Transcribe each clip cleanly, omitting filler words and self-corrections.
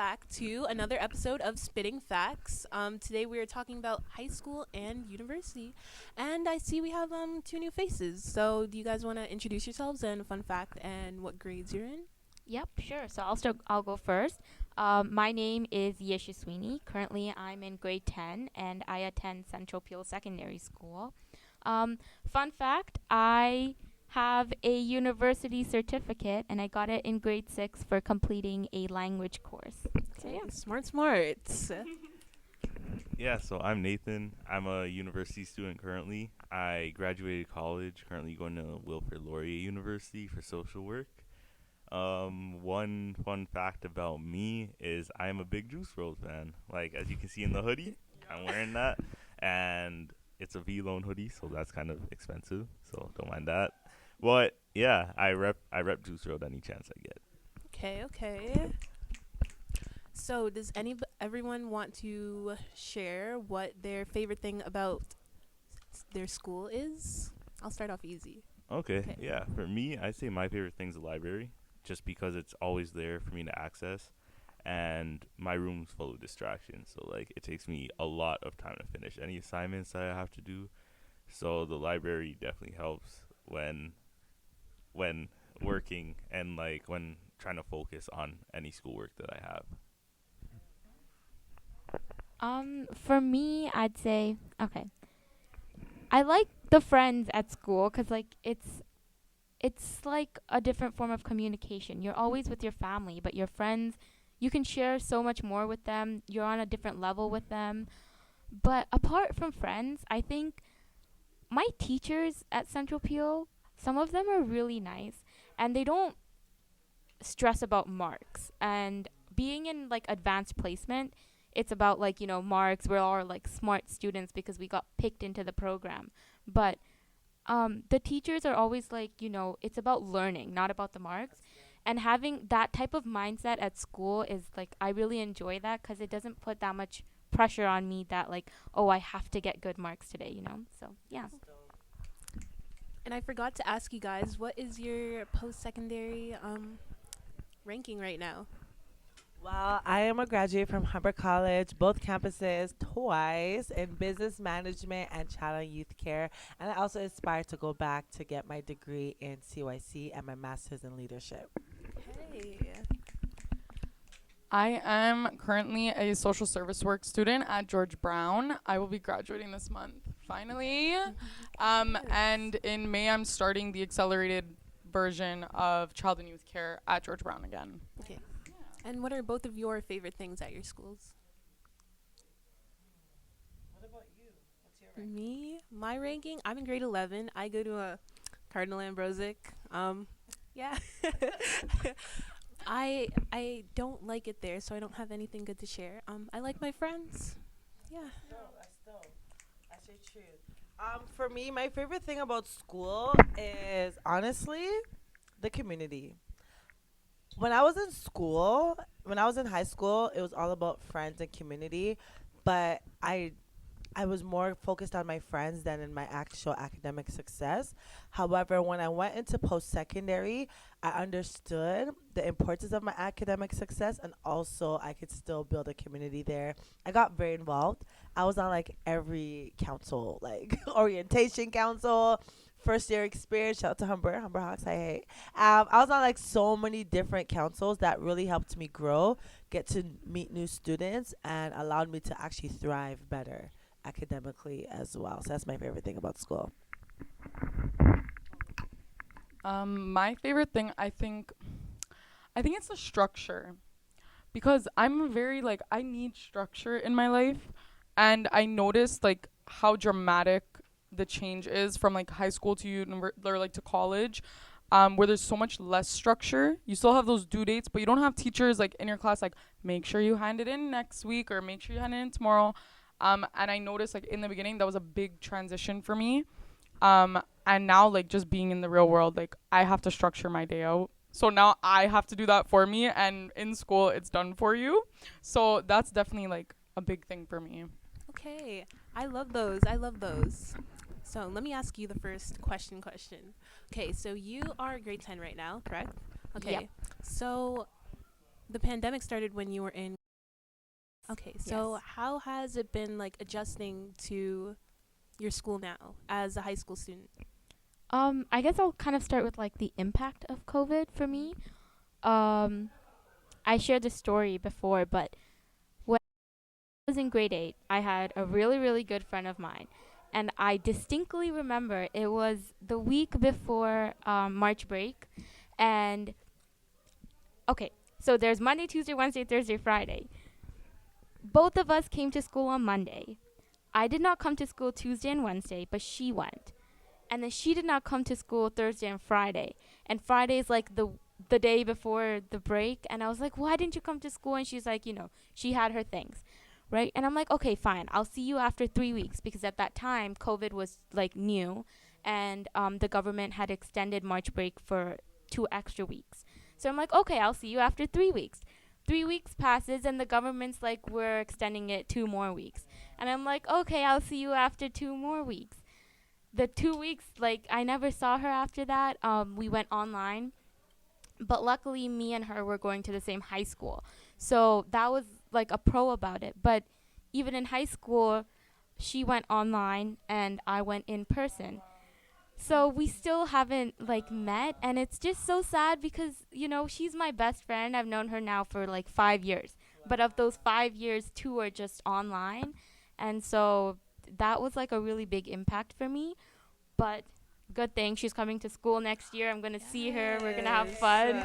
back to another episode of Spitting Facts. Today we are talking about high school and university, and I see we have two new faces. So, do you guys want to introduce yourselves and a fun fact and what grades you're in? Yep, sure. So I'll go first. My name is Yesha Sweeney. Currently, I'm in grade 10, and I attend Central Peel Secondary School. Fun fact: I have a university certificate, and I got it in grade 6 for completing a language course. So Okay, yeah. smart. Yeah, so I'm Nathan. I'm a university student currently. I graduated college, currently going to Wilfrid Laurier University for social work. One fun fact about me is I am a big Juice WRLD fan. Like, as you can see in the hoodie, I'm wearing that. And it's a V-Loan hoodie, so that's kind of expensive, so don't mind that. But, yeah, I rep Juice WRLD any chance I get. Okay. So, does everyone want to share what their favorite thing about their school is? I'll start off easy. Okay, yeah. For me, I say my favorite thing's the library, just because it's always there for me to access, and my room's full of distractions. So like, it takes me a lot of time to finish any assignments that I have to do. So the library definitely helps when working and like when trying to focus on any schoolwork that I have. For me, I'd say okay. I like the friends at school because like it's like a different form of communication. You're always with your family, but your friends, you can share so much more with them. You're on a different level with them. But apart from friends, I think my teachers at Central Peel, some of them are really nice and they don't stress about marks. And being in like advanced placement, it's about like, marks. We're all like smart students because we got picked into the program. But the teachers are always like, it's about learning, not about the marks. And having that type of mindset at school is like, I really enjoy that because it doesn't put that much pressure on me that like, oh, I have to get good marks today. So, yeah. And I forgot to ask you guys, what is your post-secondary ranking right now? Well, I am a graduate from Humber College, both campuses, twice in business management and child and youth care. And I also aspire to go back to get my degree in CYC and my master's in leadership. Hey. I am currently a social service work student at George Brown. I will be graduating this month, finally. And in May, I'm starting the accelerated version of child and youth care at George Brown again. Okay. And what are both of your favorite things at your schools? What about you? What's your rank? Me, my ranking, I'm in grade 11. I go to a Cardinal Ambrosic. Yeah. I don't like it there, so I don't have anything good to share. I like my friends. Yeah. No, I say true. For me, my favorite thing about school is honestly the community. When I was in school, when I was in high school, it was all about friends and community, but I was more focused on my friends than in my actual academic success. However, when I went into post-secondary, I understood the importance of my academic success, and also I could still build a community there. I got very involved. I was on like every council, like orientation council, first year experience. Shout out to Humber Hawks. Hey. I was on like so many different councils that really helped me grow, get to meet new students, and allowed me to actually thrive better academically as well. So that's my favorite thing about school. My favorite thing, I think it's the structure, because I'm very like, I need structure in my life, and I noticed like how dramatic the change is from like high school to or like to college, where there's so much less structure. You still have those due dates, but you don't have teachers like in your class like, make sure you hand it in next week or make sure you hand it in tomorrow. And I noticed like in the beginning that was a big transition for me. And now like just being in the real world, like I have to structure my day out. So now I have to do that for me, and in school it's done for you. So that's definitely like a big thing for me. Okay. I love those. So let me ask you the first question. Okay, so you are grade 10 right now, correct? Okay. Yep. So the pandemic started when you were in. Okay, so Yes. how has it been like adjusting to your school now as a high school student? I guess I'll kind of start with like the impact of COVID for me. Um, I shared this story before, but when I was in grade 8, I had a really, really good friend of mine. And I distinctly remember it was the week before March break. And okay, so there's Monday, Tuesday, Wednesday, Thursday, Friday. Both of us came to school on Monday. I did not come to school Tuesday and Wednesday, but she went. And then she did not come to school Thursday and Friday. And Friday is like the day before the break. And I was like, why didn't you come to school? And she's like, she had her things, right? And I'm like, okay, fine. I'll see you after 3 weeks because at that time COVID was like new, and the government had extended March break for 2 extra weeks. So I'm like, okay, I'll see you after 3 weeks. 3 weeks passes and the government's like, we're extending it 2 more weeks. And I'm like, okay, I'll see you after 2 more weeks. The 2 weeks, like, I never saw her after that. We went online, but luckily me and her were going to the same high school, so that was like a pro about it. But even in high school, she went online and I went in person, so we still haven't like met, and it's just so sad because she's my best friend. I've known her now for like 5 years, but of those 5 years, two are just online, and so that was like a really big impact for me. But good thing she's coming to school next year. I'm gonna see her. We're gonna have Yes. fun,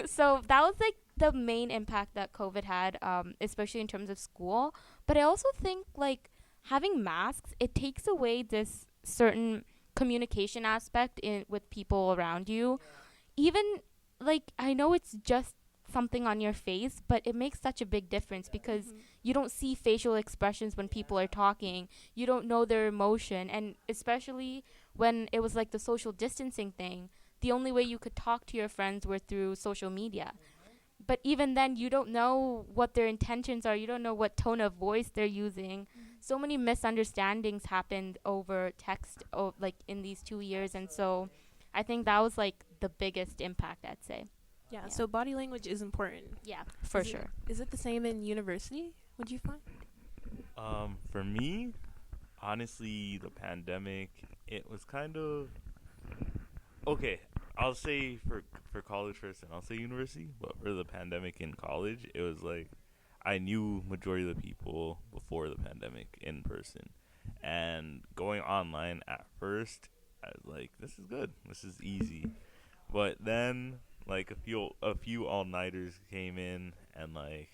So that was like the main impact that COVID had, especially in terms of school. But I also think like having masks, it takes away this certain communication aspect in with people around you. Even like I know it's just something on your face, but it makes such a big difference because Mhm. you don't see facial expressions when people are talking. You don't know their emotion, and especially when it was like the social distancing thing, the only way you could talk to your friends were through social media. But even then, you don't know what their intentions are. You don't know what tone of voice they're using. So many misunderstandings happened over text, like in these 2 years, and so I think that was like the biggest impact, I'd say. Yeah, Yeah. so body language is important. Yeah, for Is sure. is it the same in university? Would you find? For me, honestly, the pandemic, it was kind of okay. I'll say for college first, and I'll say university. But for the pandemic in college, it was like I knew majority of the people before the pandemic in person, and going online at first, I was like, this is good, this is easy. But then like a few all nighters came in, and like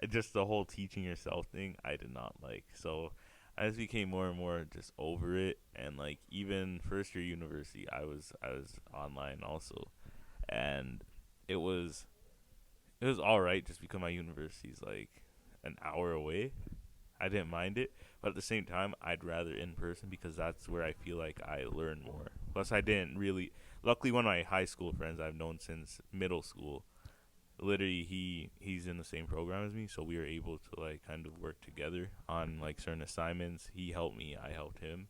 just the whole teaching yourself thing I did not like. So I just became more and more just over it, and like even first year university I was online also, and it was it was all right just because my university's like an hour away. I didn't mind it, but at the same time, I'd rather in person because that's where I feel like I learn more. Plus, I didn't really. Luckily, one of my high school friends I've known since middle school, literally he's in the same program as me, so we were able to like kind of work together on like certain assignments. He helped me, I helped him.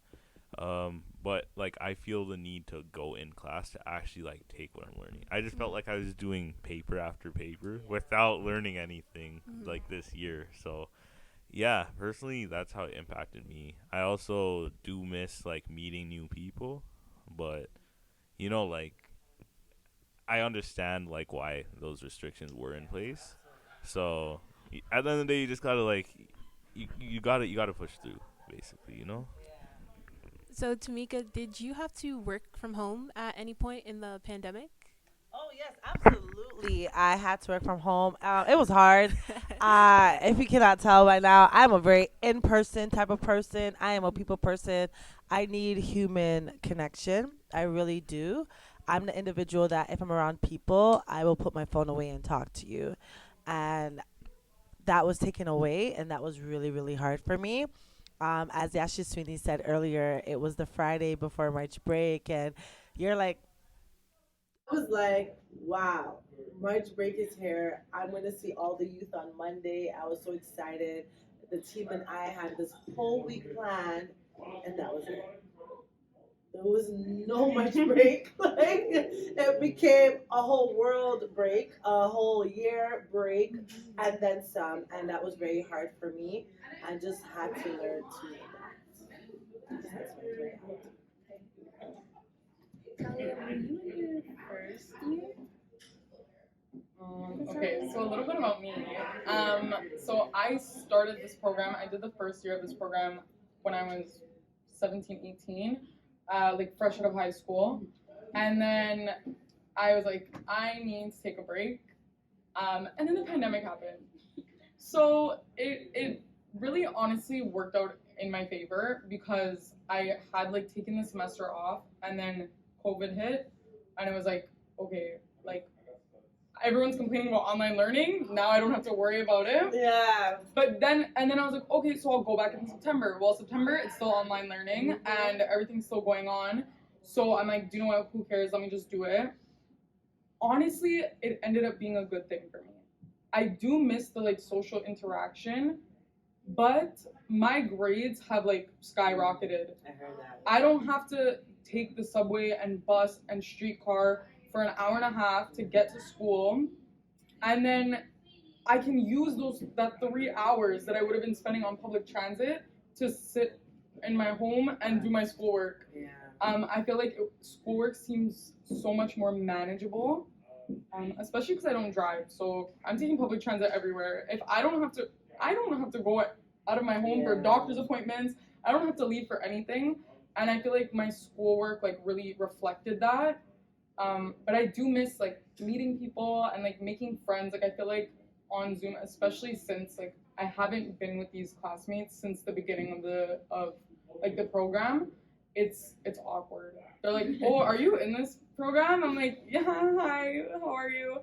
But like I feel the need to go in class to actually like take what I'm learning. I just felt like I was doing paper after paper without learning anything Mhm. like this year. So yeah, personally that's how it impacted me. I also do miss like meeting new people, but like I understand like why those restrictions were in place. So at the end of the day, you just gotta like you gotta push through, basically. So, Tamika, did you have to work from home at any point in the pandemic? Oh yes, absolutely. I had to work from home. It was hard. If you cannot tell by now, I'm a very in-person type of person. I am a people person. I need human connection. I really do. I'm the individual that if I'm around people, I will put my phone away and talk to you. And that was taken away, and that was really, really hard for me. As Yashi Sweeney said earlier, it was the Friday before March break, and you're like, I was like, wow, March break is here. I'm going to see all the youth on Monday. I was so excited. The team and I had this whole week planned, and that was it. there was no much break. Like it became a whole world break, a whole year break, and then some. And that was very hard for me. I just had to learn to adapt. That's very hard. Talia, were you in your first year? Okay, so a little bit about me. So I started this program. I did the first year of this program when I was 17, 18, like fresh out of high school. And then I was like, I need to take a break. And then the pandemic happened. So it really honestly worked out in my favor because I had like taken the semester off and then COVID hit and it was like, okay, like everyone's complaining about online learning. Now I don't have to worry about it. Yeah. But then I was like, okay, so I'll go back in September. Well, September it's still online learning and everything's still going on. So I'm like, do you know what? Who cares? Let me just do it. Honestly, it ended up being a good thing for me. I do miss the like social interaction, but my grades have like skyrocketed. I heard that. I don't have to take the subway and bus and streetcar for an hour and a half to get to school, and then I can use that 3 hours that I would have been spending on public transit to sit in my home and do my schoolwork. Yeah. I feel like schoolwork seems so much more manageable, especially because I don't drive. So I'm taking public transit everywhere. If I don't have to go out of my home for doctor's appointments. I don't have to leave for anything, and I feel like my schoolwork like really reflected that. But I do miss like meeting people and like making friends. Like I feel like on Zoom, especially since like I haven't been with these classmates since the beginning of the program. It's awkward. They're like, oh, are you in this program? I'm like, yeah, hi, how are you?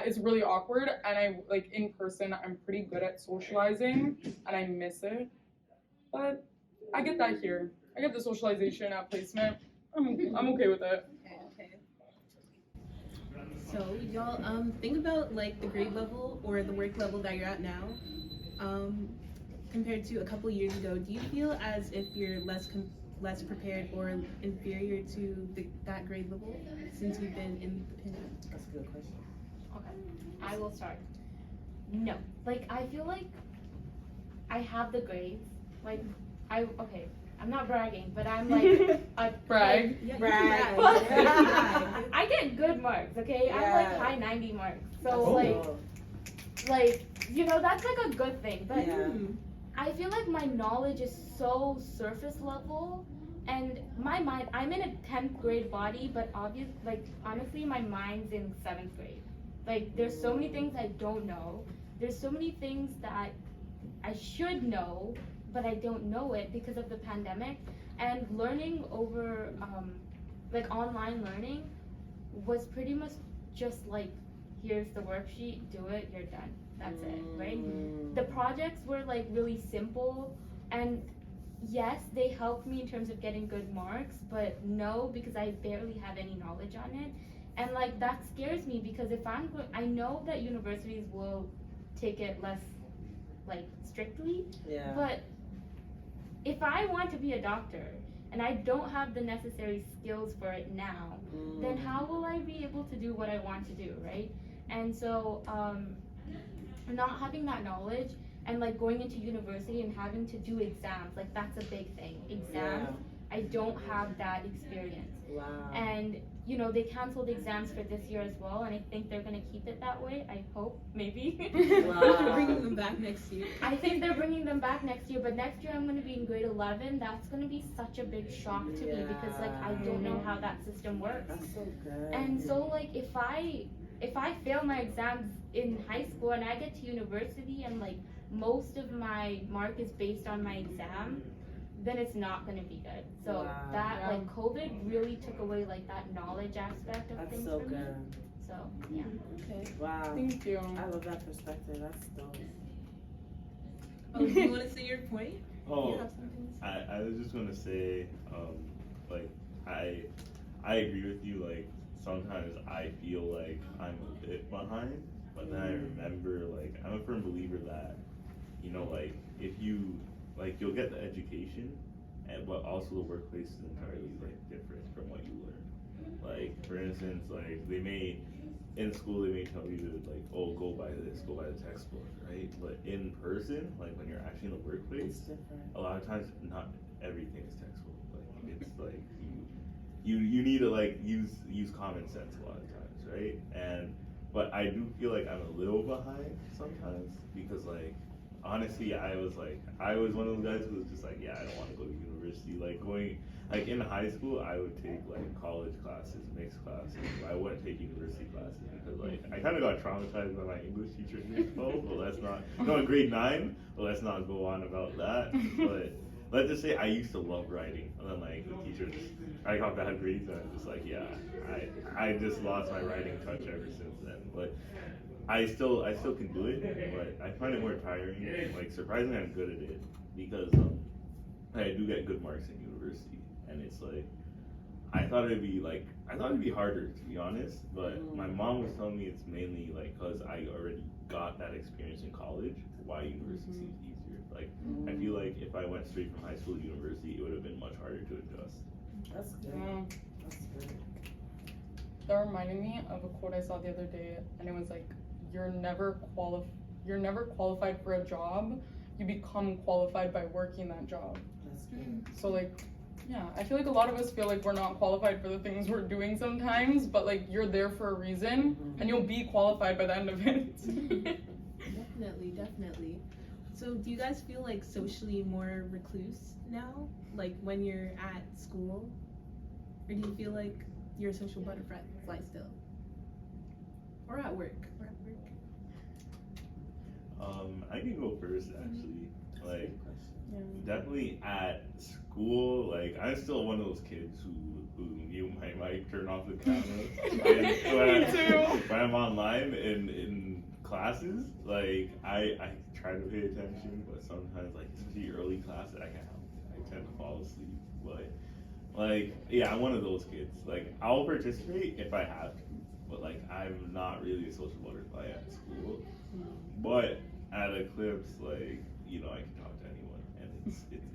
It's really awkward, and I like in person. I'm pretty good at socializing, and I miss it. But I get that here. I get the socialization at placement. I'm okay with it. Okay. So y'all think about like the grade level or the work level that you're at now, compared to a couple years ago. Do you feel as if you're less prepared or inferior to that grade level since you've been in the pandemic? That's a good question. Okay, I will start. No, like I feel like I have the grades. Like I'm not bragging, but I'm like a Brag. Yeah, Brag. I get good marks. Okay, I'm like high 90 marks. So like that's like a good thing. But I feel like my knowledge is so surface level, and my mind. I'm in a 10th grade body, but honestly, my mind's in 7th grade. Like, there's so many things I don't know. There's so many things that I should know, but I don't know it because of the pandemic. And learning over, online learning was pretty much just like, here's the worksheet, do it, you're done. That's it, right? The projects were like really simple, and yes, they helped me in terms of getting good marks, but no, because I barely have any knowledge on it. And like that scares me because I know that universities will take it less like strictly, but if I want to be a doctor and I don't have the necessary skills for it now, then how will I be able to do what I want to do, right? And so not having that knowledge and like going into university and having to do exams, like that's a big thing. Exams, I don't have that experience. Wow. And they canceled exams for this year as well, and I think they're gonna keep it that way. I hope, maybe. Wow. Bringing them back next year. I think they're bringing them back next year, but next year I'm gonna be in grade 11. That's gonna be such a big shock to me because like I don't know how that system works. That's so good. And so like if I fail my exams in high school and I get to university and like most of my mark is based on my exam, then it's not going to be good. So like COVID really took away like that knowledge aspect of things so for good. me. So yeah. Okay. Wow. Thank you. I love that perspective. That's dope. Oh, do you want to say your point? Oh, You have something to say? I was just gonna say, like I agree with you. Like sometimes I feel like I'm a bit behind, but then I remember like I'm a firm believer that like if you like you'll get the education, and but also the workplace is entirely like different from what you learn. Like for instance, like in school they may tell you to like, oh, go by this, go by the textbook, right? But in person, like when you're actually in the workplace, a lot of times not everything is textbook. Like it's like you need to like use common sense a lot of times, right? And but I do feel like I'm a little behind sometimes because like honestly I was one of those guys who was just like, yeah, I don't want to go to university. Like going like in high school I would take like college classes, mixed classes. I wouldn't take university classes because like I kinda got traumatized by my English teacher in grade 12, but let's not no in grade 9, but let's not go on about that. But let's just say I used to love writing, and then like the teacher I got bad grades, and I'm just like, yeah, I just lost my writing touch ever since then. But I still can do it, but I find it more tiring. Like surprisingly, I'm good at it because I do get good marks in university, and it's like I thought it'd be harder to be honest. But my mom was telling me it's mainly like because I already got that experience in college. Why university seems easier. Like I feel like if I went straight from high school to university, it would have been much harder to adjust. That's good. That's good. That reminded me of a quote I saw the other day, and it was like, "You're never qualified for a job. You become qualified by working that job." That's good. So like, yeah, I feel like a lot of us feel like we're not qualified for the things we're doing sometimes, but like you're there for a reason, and you'll be qualified by the end of it. Definitely. So do you guys feel like socially more recluse now, like when you're at school, or do you feel like you're a social butterfly still, or at work? I can go first actually. Like definitely at school, like I'm still one of those kids who mute my mic, turn off the camera. Me too. When I'm online in classes, like I try to pay attention, but sometimes like especially early classes, I tend to fall asleep. But like yeah, I'm one of those kids. Like I'll participate if I have to, but like I'm not really a social butterfly at school. But at Eclipse, like I can talk to anyone, and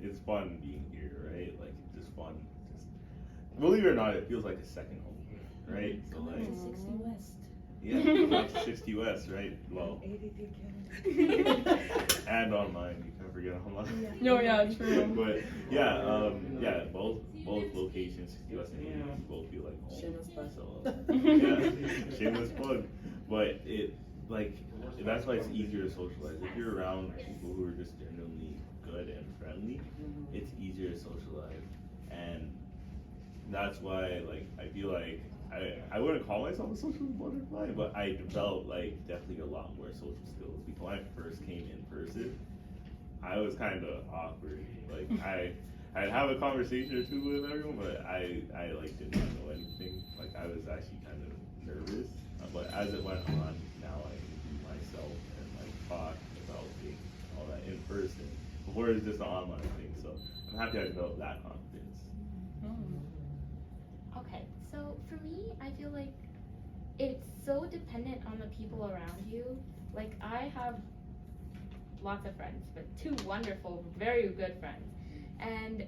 it's fun being here, right? Like it's just fun. Just believe it or not, it feels like a second home, right? So like 60 West. yeah, like 60 West, right? Well, and online. You can't forget online. No, yeah, true. But yeah, yeah, both locations, 60 West and 80, both feel like home. Shameless plug. So yeah, shameless plug. But it like that's why it's easier to socialize. If you're around people who are just genuinely good and friendly, it's easier to socialize, and that's why like I feel like I wouldn't call myself a social butterfly, but I developed like definitely a lot more social skills because when I first came in person, I was kind of awkward. Like I'd have a conversation or two with everyone, but I like did not know anything. Like I was actually kind of nervous, but as it went on, now I can be myself and like talk about things, all that in person. Before it was just an online thing, so I'm happy I developed that confidence. Okay, so for me, I feel like it's so dependent on the people around you. Like, I have lots of friends, but 2 wonderful, very good friends. And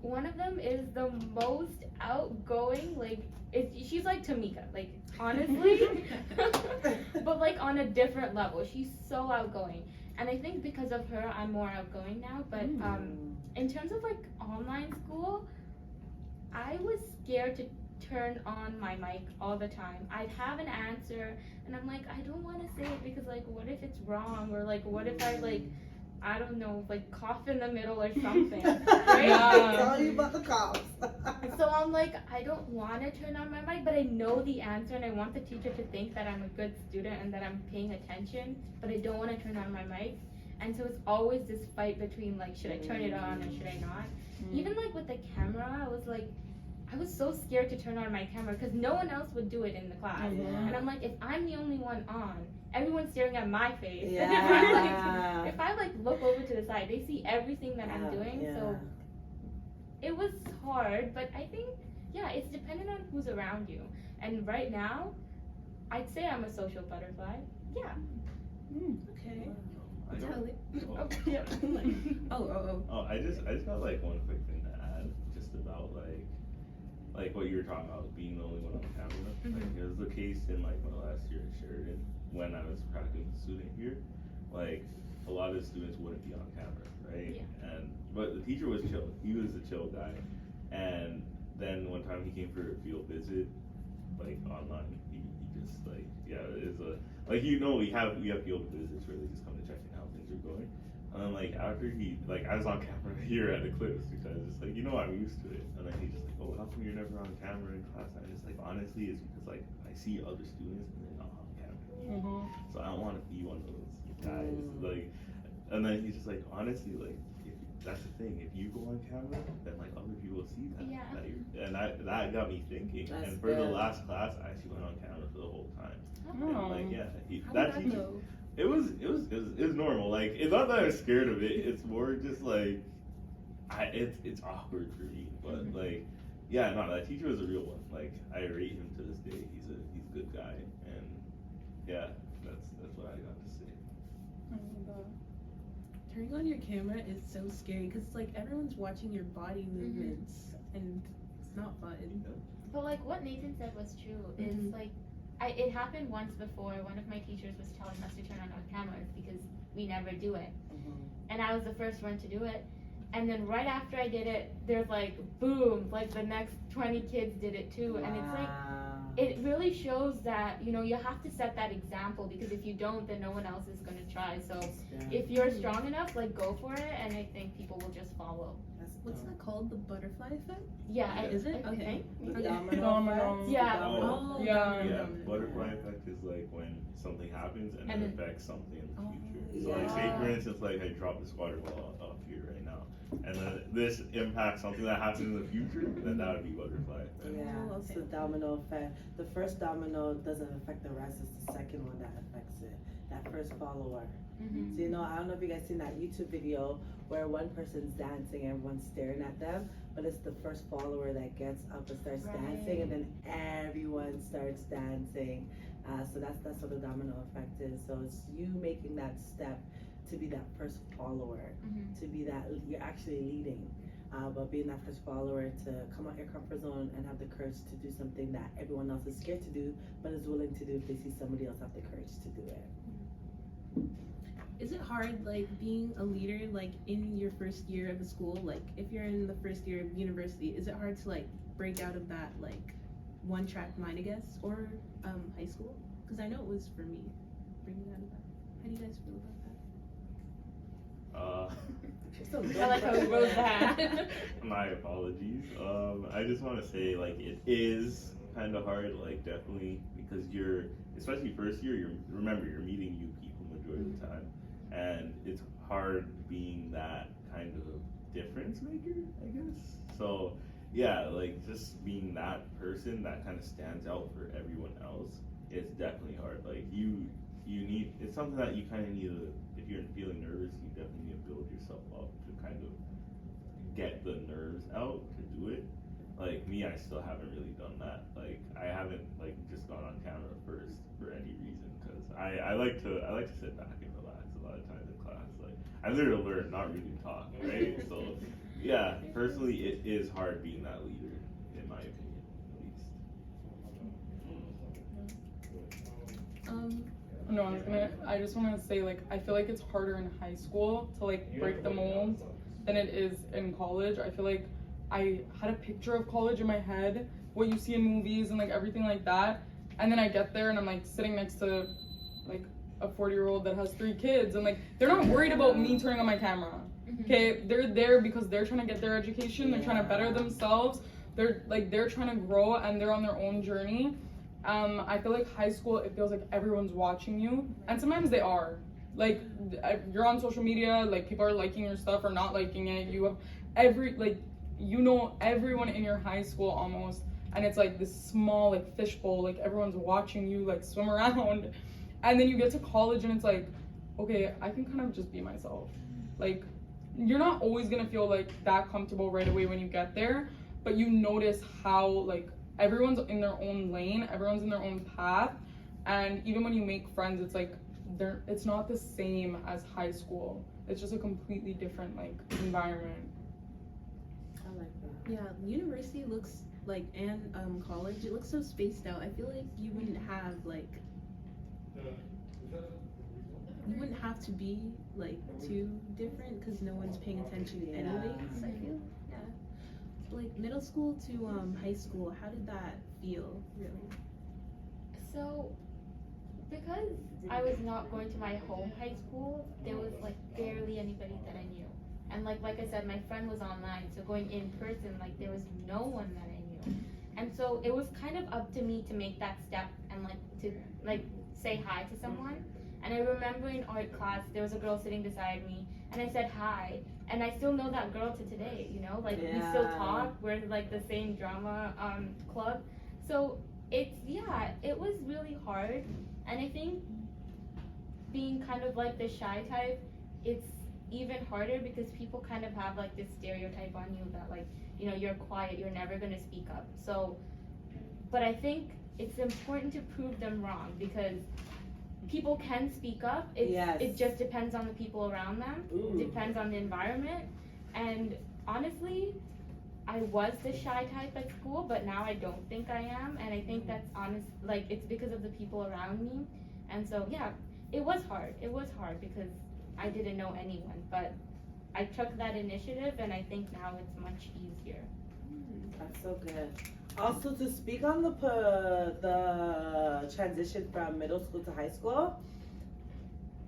one of them is the most outgoing, like, she's like Tamika, like, honestly. But, like, on a different level. She's so outgoing. And I think because of her, I'm more outgoing now. But in terms of, like, online school, I was scared to turn on my mic all the time. I'd have an answer, and I'm like, I don't want to say it because, like, what if it's wrong? Or, like, what if I, like, I don't know, like, cough in the middle or something, right? Tell you about the coughs. So I'm like, I don't want to turn on my mic, but I know the answer, and I want the teacher to think that I'm a good student and that I'm paying attention, but I don't want to turn on my mic. And so it's always this fight between, like, should I turn it on or should I not? Even, like, with the camera, I was so scared to turn on my camera because no one else would do it in the class. And I'm like, if I'm the only one on, everyone's staring at my face. Yeah. And if I like look over to the side, they see everything that I'm doing. Yeah. So it was hard, but I think, yeah, it's dependent on who's around you. And right now, I'd say I'm a social butterfly. Yeah. Okay. I got, Tell it. oh, Yeah. sorry. Oh. I just got like one quick thing to add, just about like what you were talking about, being the only one on camera. Like Mhm. it was the case in like my last year at Sheridan when I was practicing student here. Like a lot of the students wouldn't be on camera, right? Yeah. But the teacher was chill. He was a chill guy. And then one time he came for a field visit, like online. He just like it is a like we have field visits where they just come to check in how things are going. And then like after I was on camera here at Eclipse because it's like I'm used to it. And then he's just like, oh, how come you're never on camera in class? And I'm just like, honestly, it's because like I see other students and they're not on camera. So I don't want to be one of those guys. Like, and then he's just like, honestly, like that's the thing. If you go on camera, then like other people see that. Yeah. And that got me thinking. That's and for the good. last class, I actually went on camera for the whole time. Oh. And like How that did teacher. go? It was normal. Like it's not that I'm scared of it. It's more just like it's awkward for me. But like that teacher was a real one. Like I rate him to this day. He's a good guy. And that's what I got to say. Turning on your camera is so scary because it's like everyone's watching your body movements and it's not fun. But like what Nathan said was true. Is Mhm. like, it happened once before. One of my teachers was telling us to turn on our cameras because we never do it, and I was the first one to do it. And then right after I did it, there's like boom, like the next 20 kids did it too, and it's like it really shows that you have to set that example because if you don't, then no one else is gonna try. So if you're strong enough, like go for it, and I think people will just follow. What's that called? The butterfly effect? Yeah, Is it? I Okay. think. The Okay. Domino. Yeah. Oh, Yeah. Yeah, butterfly effect is like when something happens and And it then- affects something in the Oh. future. So like say for instance like I drop this water bottle up here right now and then this impacts something that happens in the future, then that would be butterfly effect. Yeah, Oh, it's okay. the domino effect. The first domino doesn't affect the rest, it's the second one that affects it. That first follower. Mhm. So I don't know if you guys seen that YouTube video where one person's dancing and everyone's staring at them, but it's the first follower that gets up and starts dancing, and then everyone starts dancing. So that's what the domino effect is. So it's you making that step to be that first follower, Mhm. to be that you're actually leading. But being that first follower to come out your comfort zone and have the courage to do something that everyone else is scared to do, but is willing to do if they see somebody else have the courage to do it. Is it hard, like, being a leader, like, in your first year of the school? Like, if you're in the first year of university, is it hard to, like, break out of that, like, one-track mind, I guess, or high school? Because I know it was for me, breaking out of that. How do you guys feel about that? I like how he wrote that. My apologies. I just want to say, like, it is kind of hard, like, definitely, because especially first year, you're meeting new people majority of the time, and it's hard being that kind of difference maker, I guess. So, yeah, like, just being that person that kind of stands out for everyone else, it's definitely hard. Like, it's something that you kind of need to, if you're feeling nervous, you definitely need to build yourself up to kind of get the nerves out to do it. Like me, I still haven't really done that. Like I haven't like just gone on camera first for any reason because I like to sit back and relax a lot of times in class. Like I'm there to learn, not really talk, right? So yeah, personally, it is hard being that leader, in my opinion, at least. No, I just want to say, like, I feel like it's harder in high school to, like, break the mold than it is in college. I feel like I had a picture of college in my head, what you see in movies and, like, everything like that. And then I get there and I'm, like, sitting next to, like, a 40-year-old that has 3 kids. And, like, they're not worried about me turning on my camera. Okay? They're there because they're trying to get their education. They're trying to better themselves. They're trying to grow and they're on their own journey. I feel like high school, it feels like everyone's watching you, and sometimes they are. Like, you're on social media, like, people are liking your stuff or not liking it. You have everyone in your high school almost, and it's like this small, like, fishbowl, like, everyone's watching you, like, swim around. And then you get to college and it's like, okay, I can kind of just be myself. Like, you're not always gonna feel, like, that comfortable right away when you get there, but you notice how, like, everyone's in their own lane, everyone's in their own path, and even when you make friends, it's like it's not the same as high school. It's just a completely different like environment. I like that. Yeah, university looks like, and college, it looks so spaced out. I feel like you wouldn't have like, you wouldn't have to be like too different because no one's paying attention anyways. I feel, yeah. Like middle school to high school, how did that feel really? So, because I was not going to my home high school, there was like barely anybody that I knew. And like I said, my friend was online, so going in person, like there was no one that I knew. And so it was kind of up to me to make that step and like to like say hi to someone. And I remember in art class, there was a girl sitting beside me, and I said hi. And I still know that girl to today, you know? Like, we still talk. We're, like, the same drama club. So, it was really hard. And I think being kind of, like, the shy type, it's even harder because people kind of have, like, this stereotype on you that, like, you know, you're quiet, you're never going to speak up. So, but I think it's important to prove them wrong because people can speak up. It just depends on the people around them. It depends on the environment. And honestly, I was the shy type at school, but now I don't think I am. And I think that's it's because of the people around me. And so, yeah, it was hard. It was hard because I didn't know anyone. But I took that initiative, and I think now it's much easier. That's so good. Also, to speak on the transition from middle school to high school,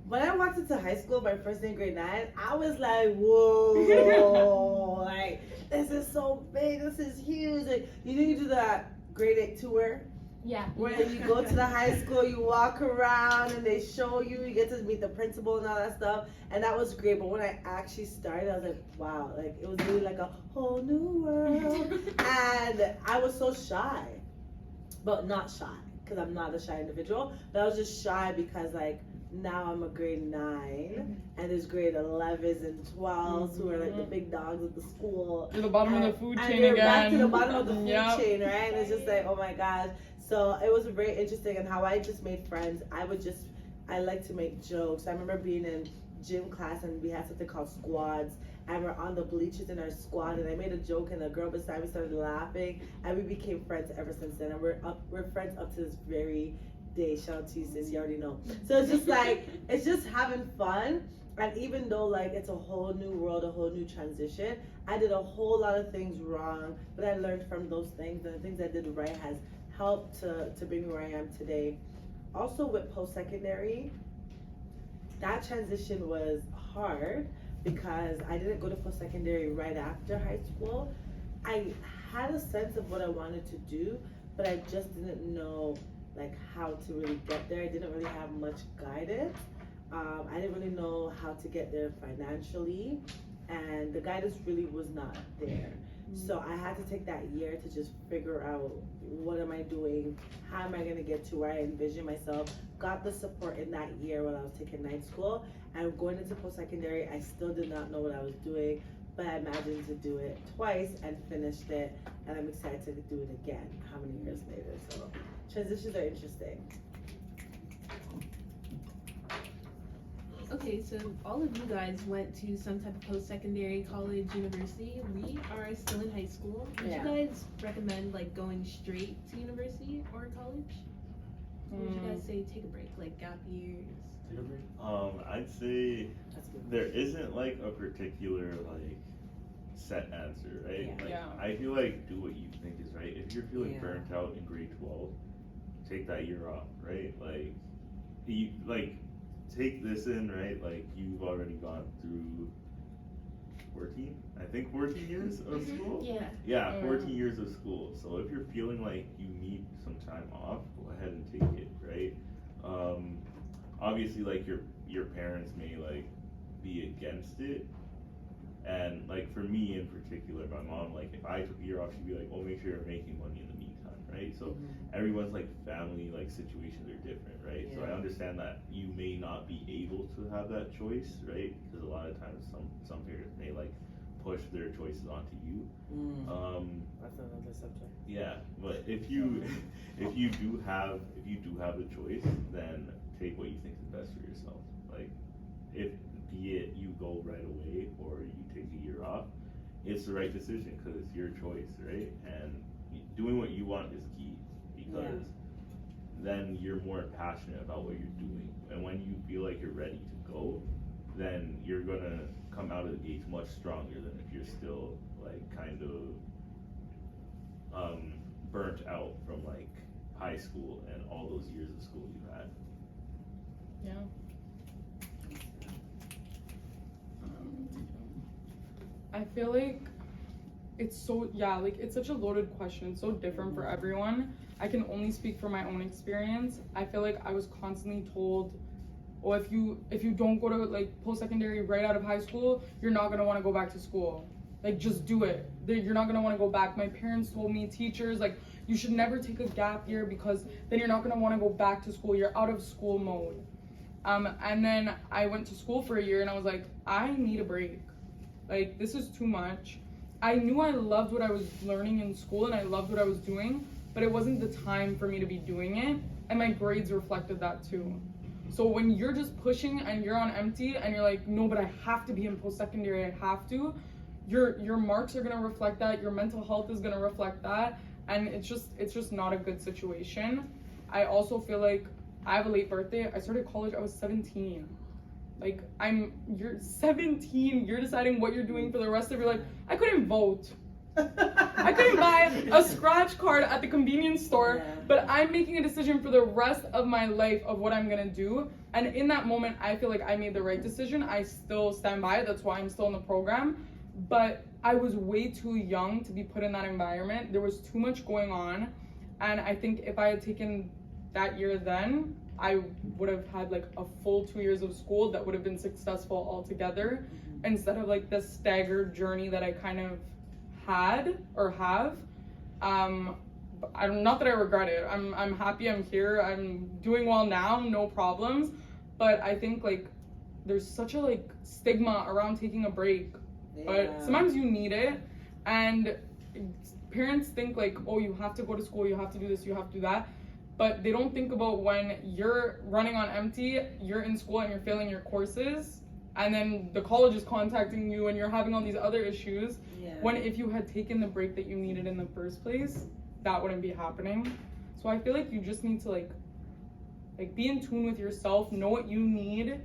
when I walked into high school my first day in grade 9, I was like, whoa, like, this is so big, this is huge. Like, you do that grade 8 tour? Yeah. Where you go to the high school, you walk around and they show you, you get to meet the principal and all that stuff. And that was great. But when I actually started, I was like, wow, like it was really like a whole new world. And I was so shy, but not shy because I'm not a shy individual. But I was just shy because like now I'm a grade 9 and there's grade 11s and 12s who are like the big dogs of the school. To the bottom of the food chain again. again. Back to the bottom of the food chain, right? And it's just like, oh my gosh. So it was very interesting and how I just made friends. I like to make jokes. I remember being in gym class and we had something called squads and we're on the bleachers in our squad and I made a joke and the girl beside me started laughing and we became friends ever since then and we're friends up to this very day. Shout out to you sis, you already know. So it's just like, it's just having fun. And even though like it's a whole new world, a whole new transition, I did a whole lot of things wrong, but I learned from those things and the things I did right has helped to bring me where I am today. Also with post-secondary, that transition was hard because I didn't go to post-secondary right after high school. I had a sense of what I wanted to do, but I just didn't know like how to really get there. I didn't really have much guidance. I didn't really know how to get there financially, and the guidance really was not there. So I had to take that year to just figure out what am I doing, how am I gonna get to where I envision myself. Got the support in that year while I was taking night school, and going into post-secondary, I still did not know what I was doing, but I imagined to do it twice and finished it, and I'm excited to do it again, how many years later. So transitions are interesting. Okay, so all of you guys went to some type of post-secondary, college, university. We are still in high school. Would you guys recommend like going straight to university or college? Or would you guys say take a break, like gap years? Take a break? I'd say there isn't like a particular like set answer, right? Yeah. Like I feel like do what you think is right. If you're feeling burnt out in grade 12, take that year off, right? Like you take this in, right? Like you've already gone through 14 years of school. Yeah, 14 years of school. So if you're feeling like you need some time off, go ahead and take it, right? Obviously like your parents may like be against it, and like for me in particular, my mom, like if I took a year off, she'd be like, oh, make sure you're making money in the meantime, right? So everyone's like family like situations are different, right? So I understand that you may not be able to have that choice, right? Because a lot of times some parents may like push their choices onto you. That's another subject. Yeah, but if you do have the choice, then take what you think is best for yourself. go right away or you take a year off, it's the right decision because it's your choice, right? And doing what you want is key because then you're more passionate about what you're doing. And when you feel like you're ready to go, then you're gonna come out of the gates much stronger than if you're still like kind of burnt out from like high school and all those years of school you had. Yeah. I feel like it's so, like it's such a loaded question. It's so different for everyone. I can only speak from my own experience. I feel like I was constantly told, oh, if you don't go to like post-secondary right out of high school, you're not gonna want to go back to school. Like, just do it. You're not gonna want to go back. My parents told me, teachers, like, you should never take a gap year because then you're not gonna want to go back to school. You're out of school mode. And then I went to school for a year and I was like, I need a break. Like, this is too much. I knew I loved what I was learning in school and I loved what I was doing, but it wasn't the time for me to be doing it. And my grades reflected that too. So when you're just pushing and you're on empty and you're like, no, but I have to be in post-secondary, I have to, your marks are gonna reflect that, your mental health is gonna reflect that, and it's just not a good situation. I also feel like I have a late birthday. I started college, I was 17. Like, you're 17, you're deciding what you're doing for the rest of your life. I couldn't vote. I couldn't buy a scratch card at the convenience store, but I'm making a decision for the rest of my life of what I'm gonna do. And in that moment, I feel like I made the right decision. I still stand by it. That's why I'm still in the program. But I was way too young to be put in that environment. There was too much going on. And I think if I had taken that year then, I would have had like a full 2 years of school that would have been successful altogether, instead of like the staggered journey that I kind of had or have. I'm not that I regret it. I'm happy I'm here. I'm doing well now, no problems. But I think like there's such a like stigma around taking a break. But sometimes you need it, and parents think like, oh, you have to go to school, you have to do this, you have to do that. But they don't think about when you're running on empty, you're in school and you're failing your courses, and then the college is contacting you and you're having all these other issues. When if you had taken the break that you needed in the first place, that wouldn't be happening. So I feel like you just need to like be in tune with yourself, know what you need,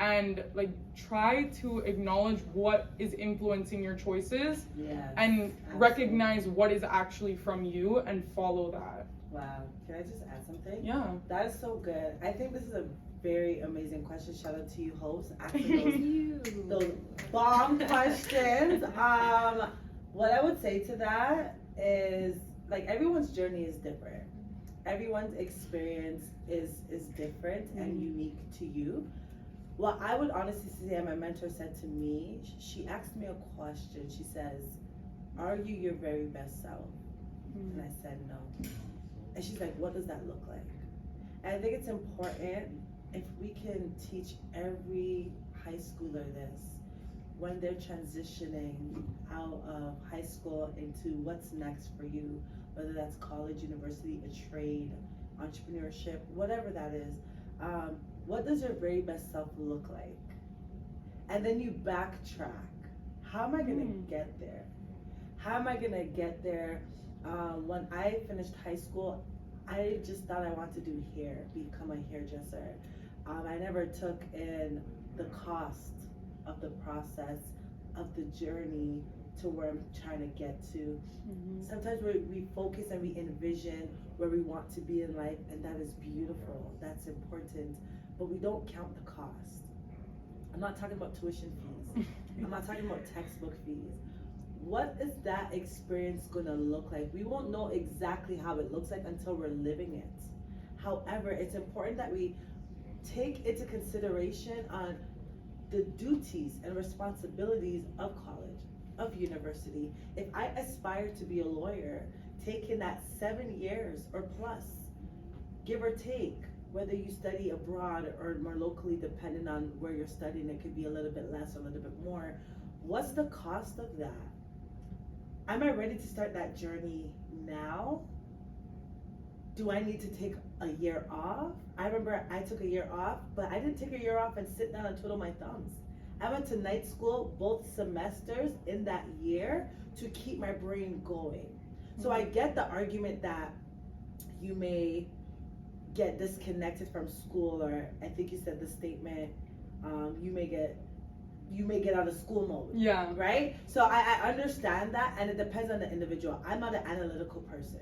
and like try to acknowledge what is influencing your choices, and recognize what is actually from you and follow that. Wow. Can I just add something? Yeah. That is so good. I think this is a very amazing question. Shout out to you, hosts, asking those bomb questions. What I would say to that is, like, everyone's journey is different. Everyone's experience is different and unique to you. What I would honestly say, my mentor said to me, she asked me a question. She says, are you your very best self? And I said no. And she's like, what does that look like? And I think it's important if we can teach every high schooler this, when they're transitioning out of high school into what's next for you, whether that's college, university, a trade, entrepreneurship, whatever that is. What does your very best self look like? And then you backtrack. How am I gonna get there? How am I gonna get there? When I finished high school, I just thought I wanted to do hair, become a hairdresser. I never took in the cost of the process, of the journey to where I'm trying to get to. Sometimes we focus and we envision where we want to be in life, and that is beautiful, that's important, but we don't count the cost. I'm not talking about tuition fees. I'm not talking about textbook fees. What is that experience gonna look like? We won't know exactly how it looks like until we're living it. However, it's important that we take into consideration on the duties and responsibilities of college, of university. If I aspire to be a lawyer, taking that 7 years or plus, give or take, whether you study abroad or more locally, depending on where you're studying, it could be a little bit less or a little bit more. What's the cost of that? Am I ready to start that journey now? Do I need to take a year off? I remember I took a year off, but I didn't take a year off and sit down and twiddle my thumbs. I went to night school both semesters in that year to keep my brain going. So I get the argument that you may get disconnected from school, or I think you said the statement, you may get out of school mode. Yeah. Right? So I understand that, and it depends on the individual. I'm not an analytical person.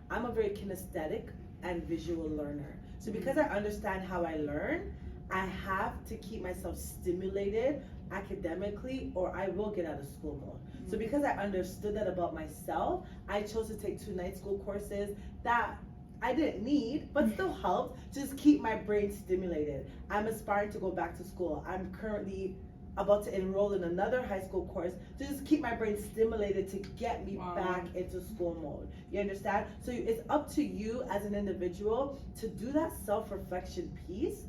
I'm a very kinesthetic and visual learner. So because I understand how I learn, I have to keep myself stimulated academically, or I will get out of school mode. So because I understood that about myself, I chose to take 2 night school courses that I didn't need, but still helped just keep my brain stimulated. I'm aspiring to go back to school. I'm currently about to enroll in another high school course to just keep my brain stimulated to get me back into school mode. You understand? So it's up to you as an individual to do that self-reflection piece.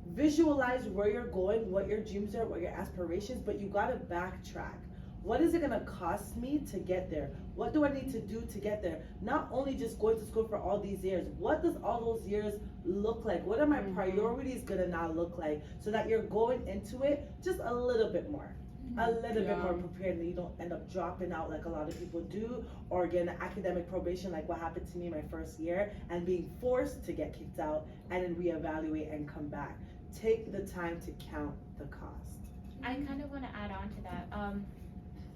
Visualize where you're going, what your dreams are, what your aspirations, but you gotta backtrack. What is it gonna cost me to get there? What do I need to do to get there? Not only just going to school for all these years, what does all those years look like? What are my priorities gonna now look like? So that you're going into it just a little bit more. A little bit more prepared, and you don't end up dropping out like a lot of people do, or get an academic probation like what happened to me my first year, and being forced to get kicked out and then reevaluate and come back. Take the time to count the cost. I kind of want to add on to that.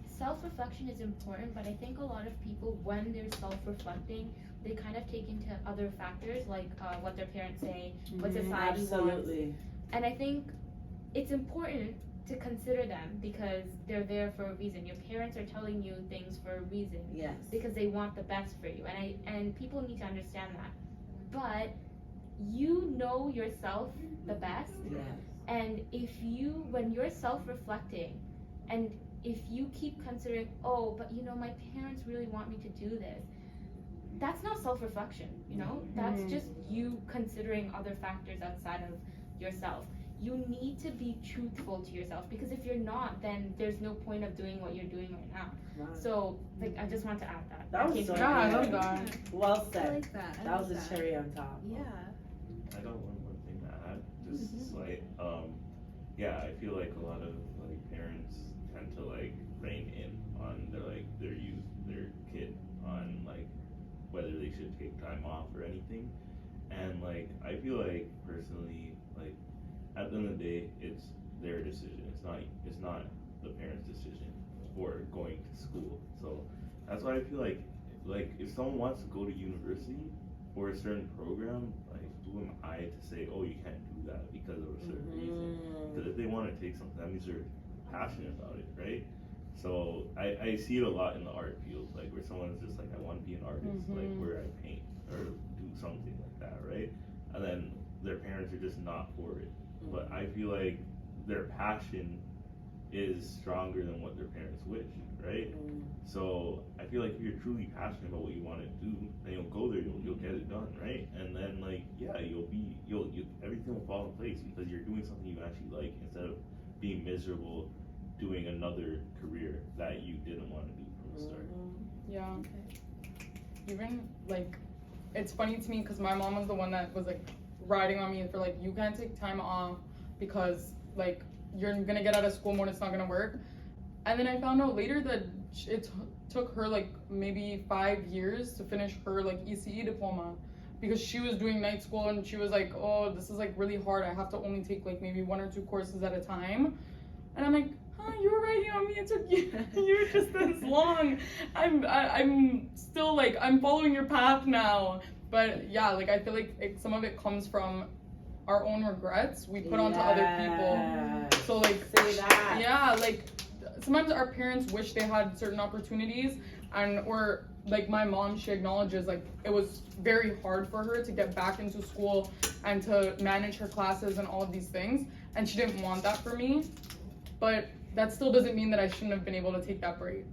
Self-reflection is important, but I think a lot of people, when they're self-reflecting, they kind of take into other factors like what their parents say, what society wants. And I think it's important to consider them because they're there for a reason. Your parents are telling you things for a reason. Yes. Because they want the best for you, and people need to understand that. But you know yourself the best, Yes. and when you're self-reflecting, and if you keep considering, oh, but my parents really want me to do this, that's not self-reflection, that's just you considering other factors outside of yourself. You need to be truthful to yourself, because if you're not, then there's no point of doing what you're doing right now. Wow. So, I just want to add that. That was so Yeah, I good. love that. Well said. I like that. That was the cherry on top. Yeah. I got one thing to add, just slight. Yeah, I feel like a lot of parents tend to rein in on their youth, their kid, on whether they should take time off or anything, and I feel personally at the end of the day it's their decision. It's not the parents' decision for going to school. So that's why I feel if someone wants to go to university or a certain program, who am I to say, oh, you can't do that because of a certain reason? Because if they want to take something, that means they're passionate about it, right? So I see it a lot in the art field, where someone's just I want to be an artist, where I paint or do something like that, right? And then their parents are just not for it. But I feel their passion is stronger than what their parents wish, right? So I feel if you're truly passionate about what you want to do, then you'll go there, you'll get it done, right? And then you'll everything will fall in place because you're doing something you actually like, instead of being miserable doing another career that you didn't want to do from the start. Yeah. Even it's funny to me because my mom was the one that was riding on me for you can't take time off because you're gonna get out of school mode, it's not gonna work. And then I found out later that it took her maybe 5 years to finish her ECE diploma, because she was doing night school and she was oh, this is really hard, I have to only take maybe 1 or 2 courses at a time. And I'm you were riding on me, it took you just this long. I'm still I'm following your path now. But yeah, I feel some of it comes from our own regrets we put onto other people. So say that. Yeah, sometimes our parents wish they had certain opportunities, or my mom, she acknowledges it was very hard for her to get back into school and to manage her classes and all of these things, and she didn't want that for me. But that still doesn't mean that I shouldn't have been able to take that break.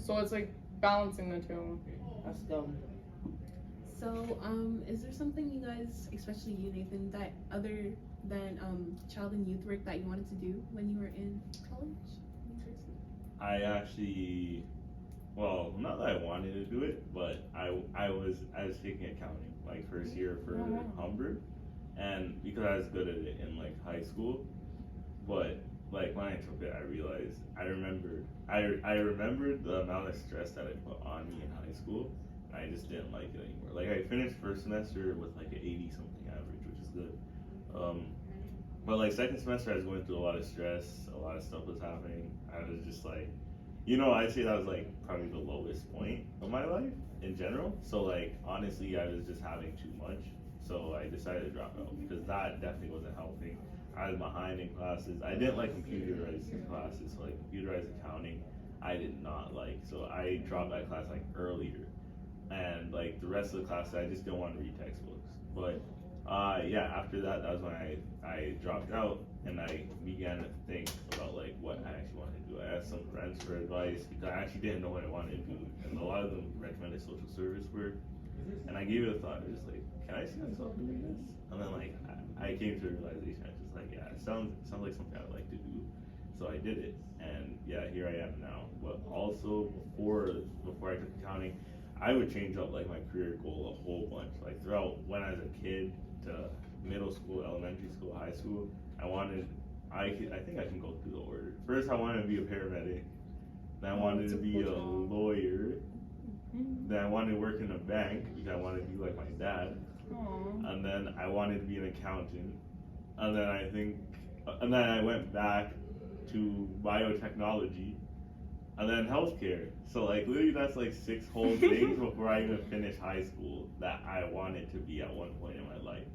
So it's balancing the two. That's dumb. So, is there something you guys, especially you, Nathan, that other than child and youth work that you wanted to do when you were in college, university? I actually, well, not that I wanted to do it, but I was taking accounting first year for Humber, and because I was good at it in high school, but like when I took it, I realized I remembered the amount of stress that it put on me in high school. And I just didn't like it anymore. Like I finished first semester with like an 80 something average, which is good. But like second semester, I was going through a lot of stress. A lot of stuff was happening. I was just like, I'd say that was like probably the lowest point of my life in general. So like honestly, I was just having too much. So I decided to drop out because that definitely wasn't helping. I was behind in classes. I didn't like computerized classes, so like computerized accounting, I did not like. So I dropped that class like earlier, and like the rest of the classes, I just didn't want to read textbooks. But yeah, after that, that was when I dropped out and I began to think about like what I actually wanted to do. I asked some friends for advice because I actually didn't know what I wanted to do, and a lot of them recommended social service work. And I gave it a thought. I was just like, can I see myself doing this? And then like I came to a realization. I was just like, yeah, it sounds like something I would like to do. So I did it, and yeah, here I am now. But also before I took accounting, I would change up like my career goal a whole bunch. Like throughout when I was a kid to middle school, elementary school, high school, I think I can go through the order. First, I wanted to be a paramedic. Then I wanted to be a lawyer. Then I wanted to work in a bank because I wanted to be like my dad. Aww. And then I wanted to be an accountant. And then I went back to biotechnology. And then healthcare. So like literally that's like 6 whole things before I even finished high school that I wanted to be at one point in my life.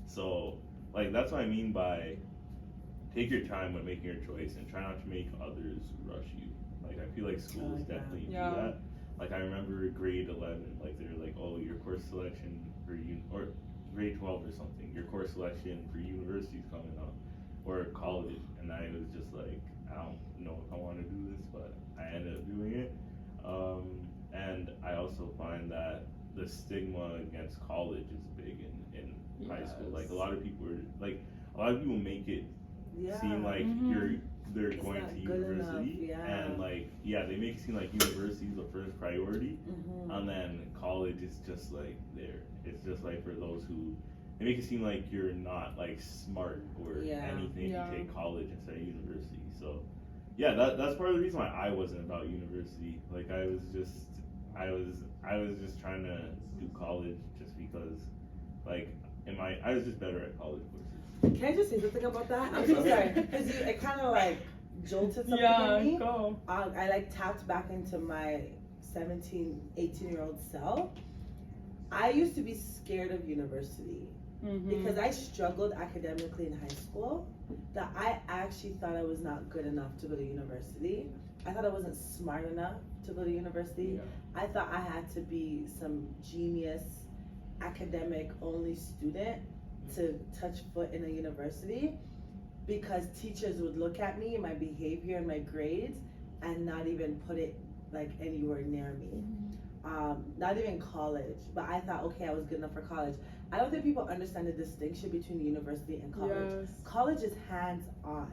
So like that's what I mean by take your time when making your choice and try not to make others rush you. Like I feel like schools definitely do that. Like I remember grade 11, like they're like, oh, your course selection for or grade 12 or something, your course selection for university's coming up, or college, and I was just like, I don't know if I want to do this, but I ended up doing it. And I also find that the stigma against college is big in high school. Like a lot of people make it seem like they're It's going not to good university, enough, and like they make it seem like university is the first priority, and then college is just like there. It's just like for those who they make it seem like you're not like smart or anything if you take college instead of university. So yeah, that's part of the reason why I wasn't about university. Like I was just trying to do college just because like I was just better at college courses. Can I just say something about that? I'm so sorry. Because it kind of like jolted something in me. Go. I like tapped back into my 17, 18-year-old self. I used to be scared of university because I struggled academically in high school, that I actually thought I was not good enough to go to university. I thought I wasn't smart enough to go to university. I thought I had to be some genius academic only student to touch foot in a university, because teachers would look at me and my behavior and my grades and not even put it like anywhere near me. Not even college, but I thought, okay, I was good enough for college. I don't think people understand the distinction between university and college. Yes. College is hands-on.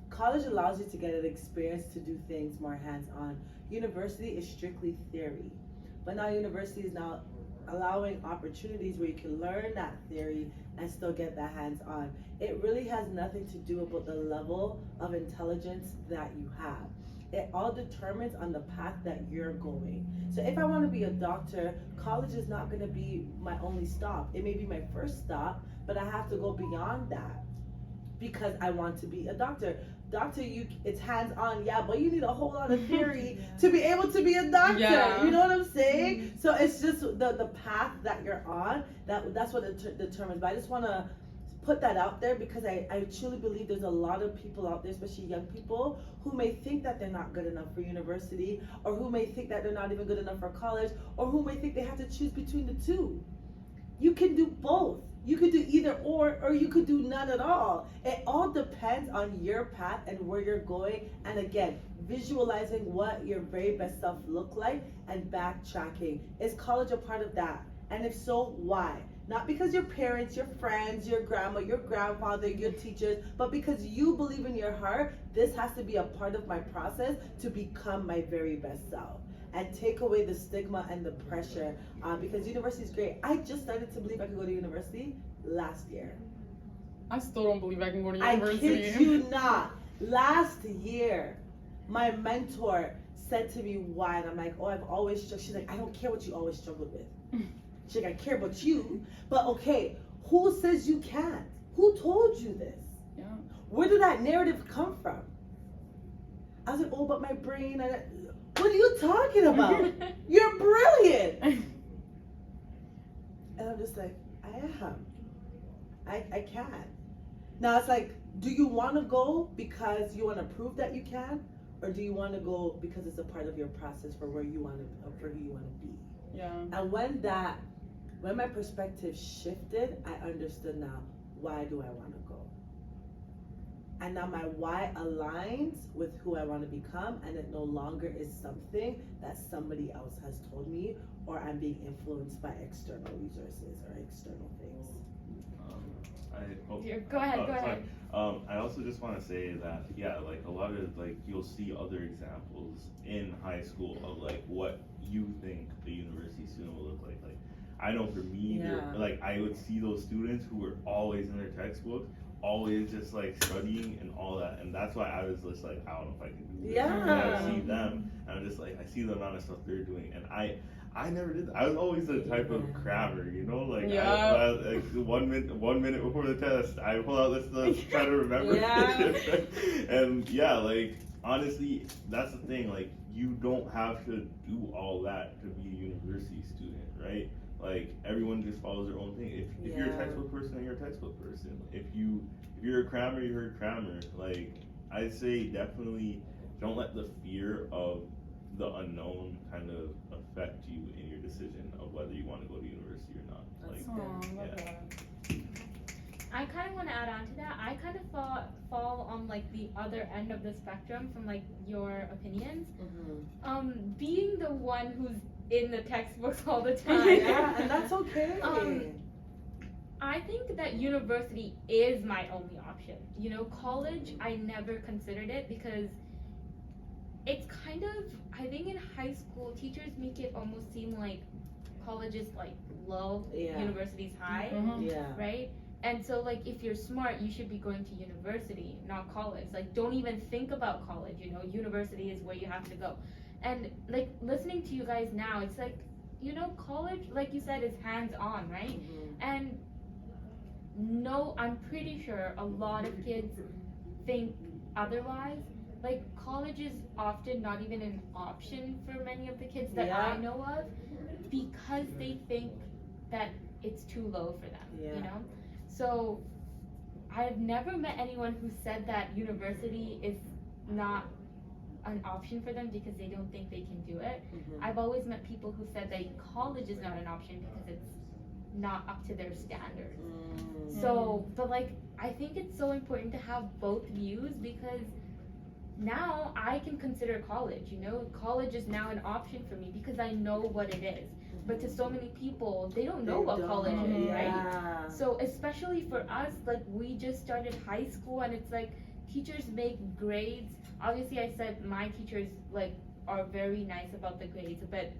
College allows you to get an experience to do things more hands-on. University is strictly theory. But now university is now allowing opportunities where you can learn that theory and still get that hands-on. It really has nothing to do about the level of intelligence that you have. It all determines on the path that you're going. So if I want to be a doctor, college is not going to be my only stop. It may be my first stop, but I have to go beyond that because I want to be a doctor. Doctor, it's hands-on, but you need a whole lot of theory to be able to be a doctor. You know what I'm saying? So it's just the path that you're on, that's what it determines. But I just want to put that out there because I truly believe there's a lot of people out there, especially young people, who may think that they're not good enough for university, or who may think that they're not even good enough for college, or who may think they have to choose between the two. You can do both. You could do either or you could do none at all. It all depends on your path and where you're going. And again, visualizing what your very best self look like and backtracking. Is college a part of that? And if so, why? Not because your parents, your friends, your grandma, your grandfather, your teachers, but because you believe in your heart, this has to be a part of my process to become my very best self. And take away the stigma and the pressure, because university is great. I just started to believe I could go to university last year. I still don't believe I can go to university. I kid you not. Last year, my mentor said to me why, and I'm like, oh, I've always struggled. She's like, I don't care what you always struggled with. She's like, I care about you, but okay, who says you can't? Who told you this? Yeah. Where did that narrative come from? I was like, oh, but my brain. What are you talking about? You're brilliant. And I'm just like, I am. I can. Now it's like, do you want to go because you want to prove that you can, or do you want to go because it's a part of your process for where you want to, for who you want to be? Yeah. And when my perspective shifted, I understood now, why do I want to go? And now my why aligns with who I want to become, and it no longer is something that somebody else has told me, or I'm being influenced by external resources or external things. Go ahead. Sorry. I also just want to say that, yeah, like a lot of, like, you'll see other examples in high school of like what you think a university student will look like. Like, I know for me, like, I would see those students who were always in their textbooks, always just like studying and all that, and that's why I was just like, I don't know if I can do this. Yeah. And I see them, and I'm just like, I see the amount of stuff they're doing, and I never did that. I was always the type of crammer, you know, like, I like 1 minute before the test, I pull out this stuff, try to remember. And yeah, like, honestly, that's the thing, like, you don't have to do all that to be a university student, right? Like, everyone just follows their own thing. If you're a textbook person, you're a textbook person. If you're a crammer, you're a crammer. Like, I say definitely don't let the fear of the unknown kind of affect you in your decision of whether you want to go to university or not. I kind of want to add on to that. I kind of fall on like the other end of the spectrum from like your opinions. Being the one who's in the textbooks all the time. Yeah, and that's okay. I think that university is my only option. You know, college, I never considered it because it's kind of, I think in high school, teachers make it almost seem like college is like low, university's high, right? And so like if you're smart, you should be going to university, not college. Like don't even think about college, you know, university is where you have to go. And like listening to you guys now, it's like, you know, college, like you said, is hands-on, right? And no, I'm pretty sure a lot of kids think otherwise. Like college is often not even an option for many of the kids that I know of because they think that it's too low for them, you know? So I've never met anyone who said that university is not an option for them because they don't think they can do it. I've always met people who said that college is not an option because it's not up to their standards. So, but like, I think it's so important to have both views because now I can consider college, you know, college is now an option for me because I know what it is. But to so many people, they don't know what college is, right? So especially for us, like we just started high school and it's like teachers make grades. Obviously I said my teachers like are very nice about the grades, but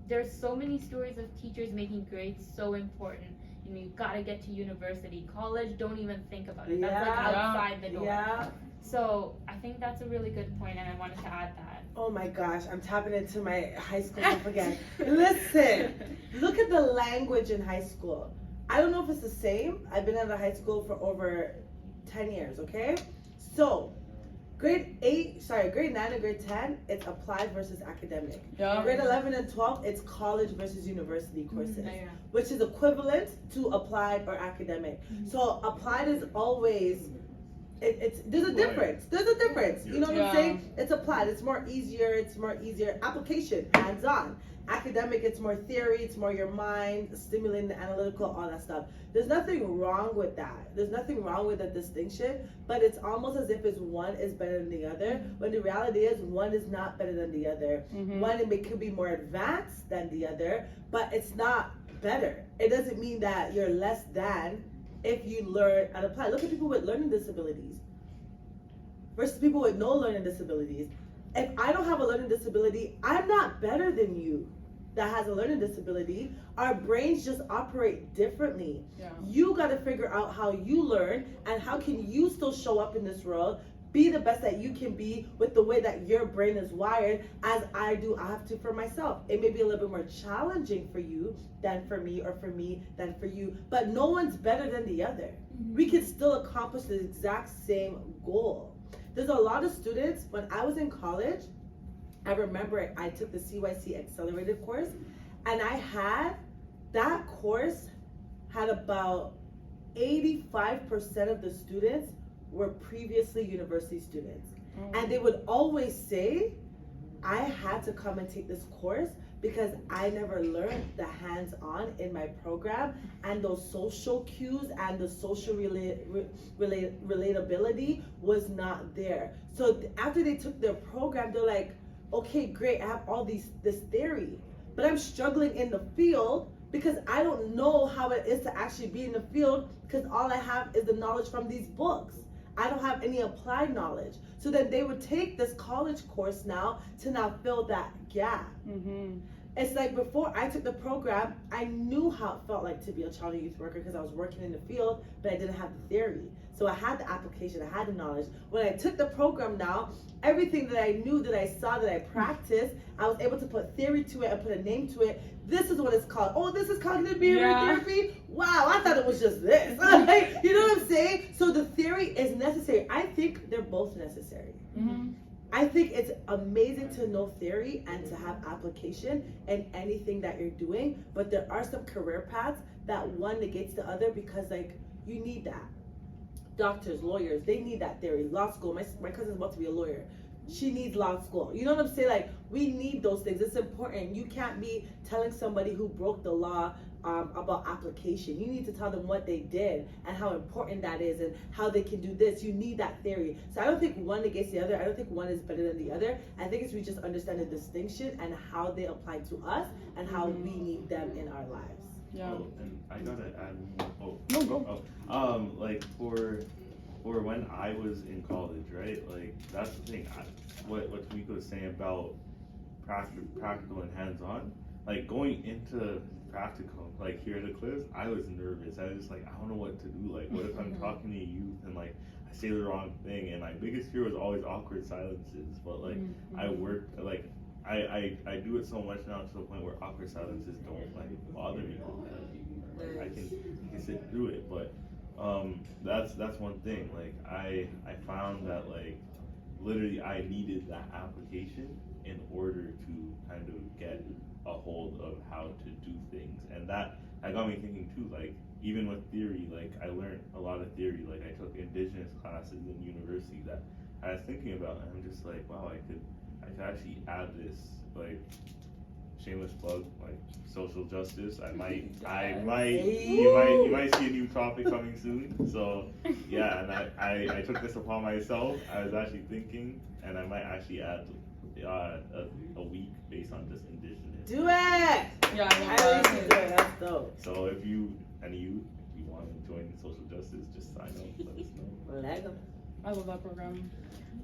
there's so many stories of teachers making grades so important. You know, you gotta get to university. College, don't even think about it. That's like outside the door. So I think that's a really good point, and I wanted to add that. Oh my gosh, I'm tapping into my high school life again. Listen, look at the language in high school. I don't know if it's the same. I've been at a high school for over 10 years, okay? So, grade 9 and grade 10, it's applied versus academic. Grade 11 and 12, it's college versus university courses, which is equivalent to applied or academic. So applied is always, there's a difference. You know what I'm saying? It's applied. It's more easier. Application, hands-on. Academic, it's more theory. It's more your mind, stimulating, analytical, all that stuff. There's nothing wrong with that. There's nothing wrong with that distinction. But it's almost as if one is better than the other. When the reality is, one is not better than the other. One could be more advanced than the other, but it's not better. It doesn't mean that you're less than if you learn and apply. Look at people with learning disabilities versus people with no learning disabilities. If I don't have a learning disability, I'm not better than you that has a learning disability. Our brains just operate differently. You got to figure out how you learn and how can you still show up in this world be the best that you can be with the way that your brain is wired, as I have to for myself. It may be a little bit more challenging for you than for me, or for me than for you, but no one's better than the other. We can still accomplish the exact same goal. There's a lot of students, when I was in college, I remember I took the CYC accelerated course, and that course had about 85% of the students were previously university students. And they would always say, I had to come and take this course because I never learned the hands-on in my program, and those social cues and the social relatability was not there. So after they took their program, they're like, okay, great, I have all this theory, but I'm struggling in the field because I don't know how it is to actually be in the field, because all I have is the knowledge from these books. I don't have any applied knowledge. So then they would take this college course now to now fill that gap. It's like, before I took the program, I knew how it felt like to be a child and youth worker because I was working in the field, but I didn't have the theory. So I had the application, I had the knowledge. When I took the program now, everything that I knew, that I saw, that I practiced, I was able to put theory to it and put a name to it. This is what it's called. Oh, this is cognitive behavioral therapy? Wow, I thought it was just this. You know what I'm saying? So the theory is necessary. I think they're both necessary. I think it's amazing to know theory and to have application in anything that you're doing, but there are some career paths that one negates the other, because like, you need that. Doctors, lawyers, they need that theory. Law school, my cousin's about to be a lawyer. She needs law school. You know what I'm saying? Like, we need those things. It's important. You can't be telling somebody who broke the law about application. You need to tell them what they did and how important that is and how they can do this. You need that theory. So I don't think one negates the other. I don't think one is better than the other. I think it's we just understand the distinction and how they apply to us and how we need them in our lives. Yeah. Oh, and I gotta add one more. No, go. Like for when I was in college, right? Like, that's the thing. What Tamika was saying about practical and hands-on. Like, going into practical, like here at the cliffs, I was nervous. I was just like, I don't know what to do. Like, what if I'm talking to youth and like I say the wrong thing? And my biggest fear was always awkward silences. But like, I worked like. I do it so much now to the point where awkward silences don't like bother me. I can sit through it, but that's one thing. Like I found that like literally I needed that application in order to kind of get a hold of how to do things, and that got me thinking too. Like even with theory, like I learned a lot of theory. Like I took indigenous classes in university that I was thinking about, and I'm just like, wow, I could actually add this, like, shameless plug, like social justice. You might see a new topic coming soon. So yeah, and I took this upon myself. I was actually thinking, and I might actually add a week based on just indigenous. Do it! Yeah, I really should do it. That's dope. So if you want to join social justice, just sign up. Let us know. I love that program.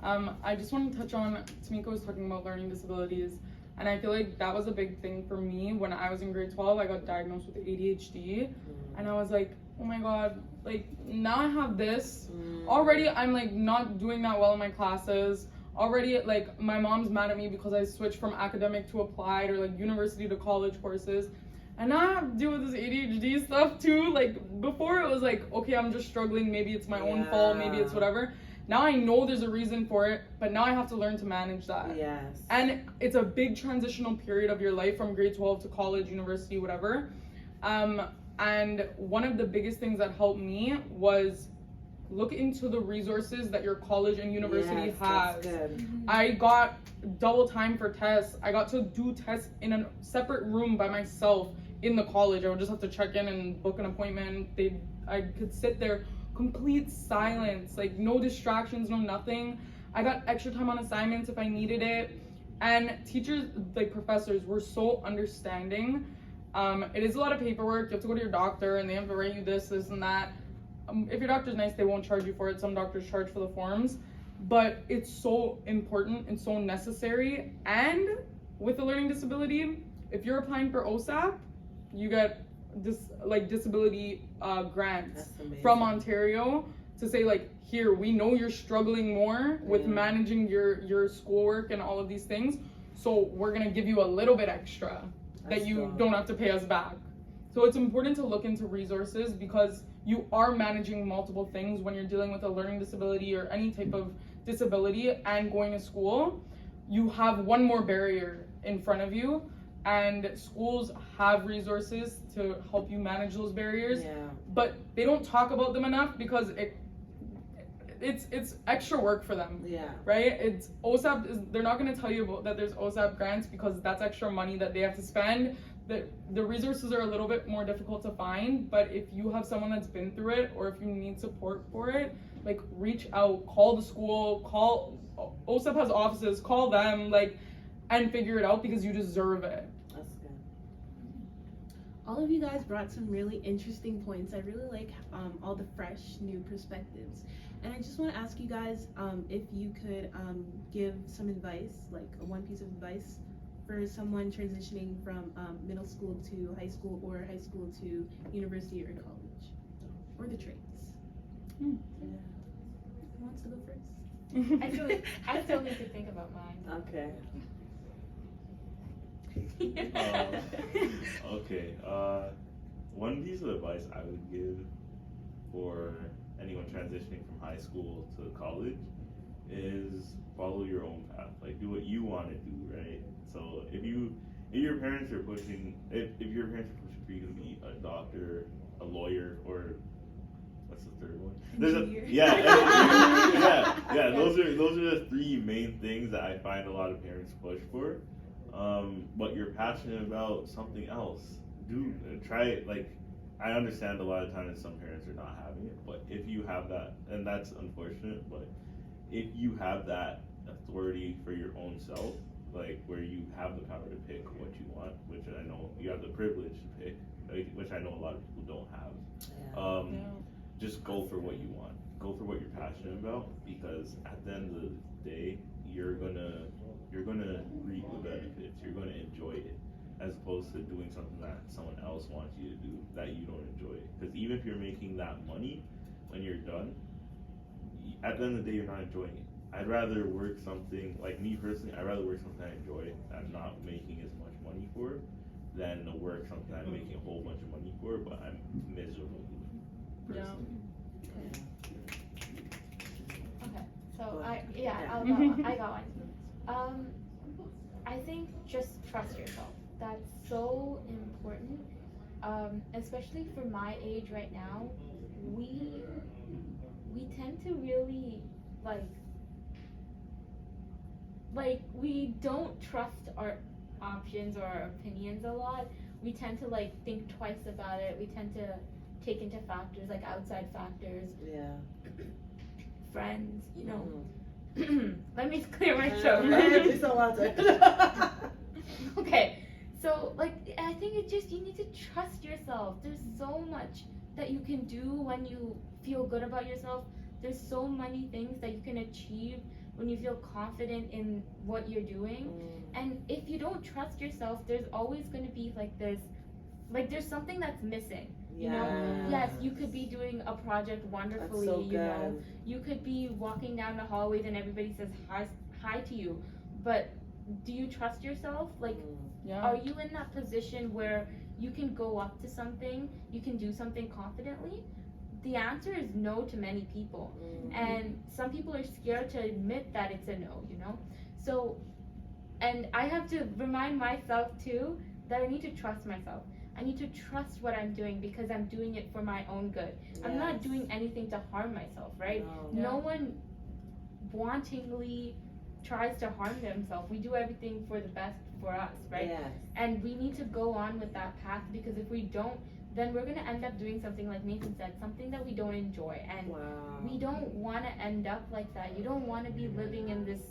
I just want to touch on, Tamika was talking about learning disabilities, and I feel like that was a big thing for me. When I was in grade 12, I got diagnosed with ADHD, and I was like, oh my god, like, now I have this. Already, I'm like not doing that well in my classes. Already, like, my mom's mad at me because I switched from academic to applied, or like university to college courses. And now I have to deal with this ADHD stuff too. Like, before it was like, okay, I'm just struggling, maybe it's my own fault, maybe it's whatever. Now I know there's a reason for it, but now I have to learn to manage that. Yes. And it's a big transitional period of your life from grade 12 to college, university, whatever. And one of the biggest things that helped me was look into the resources that your college and university has. That's good. I got double time for tests. I got to do tests in a separate room by myself in the college. I would just have to check in and book an appointment. I could sit there, complete silence, like no distractions, no nothing. I got extra time on assignments if I needed it. And teachers, like professors, were so understanding. It is a lot of paperwork. You have to go to your doctor and they have to write you this and that. If your doctor's nice, they won't charge you for it. Some doctors charge for the forms. But it's so important and so necessary. And with a learning disability, if you're applying for OSAP, you get disability grants from Ontario to say like, here, we know you're struggling more with managing your schoolwork and all of these things, so we're gonna give you a little bit extra that you don't have to pay us back. So it's important to look into resources because you are managing multiple things when you're dealing with a learning disability or any type of disability and going to school. You have one more barrier in front of you, and schools have resources to help you manage those barriers, but they don't talk about them enough because it's extra work for them. Right? It's OSAP they're not going to tell you about that there's OSAP grants because that's extra money that they have to spend. The resources are a little bit more difficult to find, but if you have someone that's been through it or if you need support for it, like reach out, call the school, call OSAP has offices, call them, like, and figure it out because you deserve it. That's good. All of you guys brought some really interesting points. I really like all the fresh new perspectives. And I just want to ask you guys if you could give some advice, like one piece of advice for someone transitioning from middle school to high school or high school to university or college or the trades. Who wants to go first? I still need to think about mine. Okay. Okay. One piece of advice I would give for anyone transitioning from high school to college is follow your own path. Like, do what you want to do, right? So if your parents are pushing, if your parents are pushing for you to be a doctor, a lawyer, or what's the third one? Those are the three main things that I find a lot of parents push for. But you're passionate about something else, try it. Like, I understand a lot of times some parents are not having it, but if you have that, and that's unfortunate, but if you have that authority for your own self, like where you have the power to pick what you want, which I know you have the privilege to pick, which I know a lot of people don't have. Just go for what you want. Go for what you're passionate about, because at the end of the day, you're gonna reap the benefits. You're gonna enjoy it, as opposed to doing something that someone else wants you to do that you don't enjoy. Because even if you're making that money when you're done, at the end of the day, you're not enjoying it. I'd rather work something, like me personally, I'd rather work something I enjoy that I'm not making as much money for than to work something I'm making a whole bunch of money for, but I'm miserable personally. Okay, so I got one. I think just trust yourself. That's so important, especially for my age right now. We tend to really like we don't trust our options or our opinions a lot. We tend to think twice about it. We tend to take into factors like outside factors. Friends, you know. Let me clear my throat. Okay, so I think you need to trust yourself. There's so much that you can do when you feel good about yourself. There's so many things that you can achieve when you feel confident in what you're doing. And if you don't trust yourself, there's always going to be there's something that's missing. You know, yes, you could be doing a project wonderfully. So you know, you could be walking down the hallways and everybody says hi to you, but do you trust yourself? Are you in that position where you can go up to something, you can do something confidently? The answer is no to many people, and some people are scared to admit that it's a no. You know, so, and I have to remind myself too that I need to trust myself. I need to trust what I'm doing because I'm doing it for my own good. I'm not doing anything to harm myself, right? No one wantingly tries to harm themselves. We do everything for the best for us, right? And we need to go on with that path, because if we don't, then we're going to end up doing something like Nathan said, something that we don't enjoy. And we don't want to end up like that. You don't want to be living in this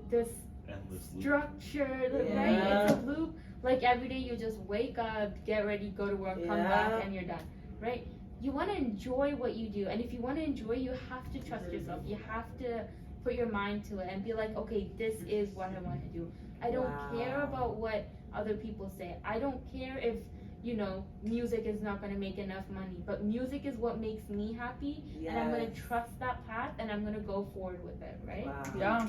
this endless structure, right? It's a loop. Every day you just wake up, get ready, go to work, come back, and you're done, right? You want to enjoy what you do. And if you want to enjoy, you have to trust yourself. You have to put your mind to it and be like, okay, this is what I want to do. I don't care about what other people say. I don't care if you know, music is not going to make enough money, but music is what makes me happy, and I'm going to trust that path, and I'm going to go forward with it, right? Wow. Yeah.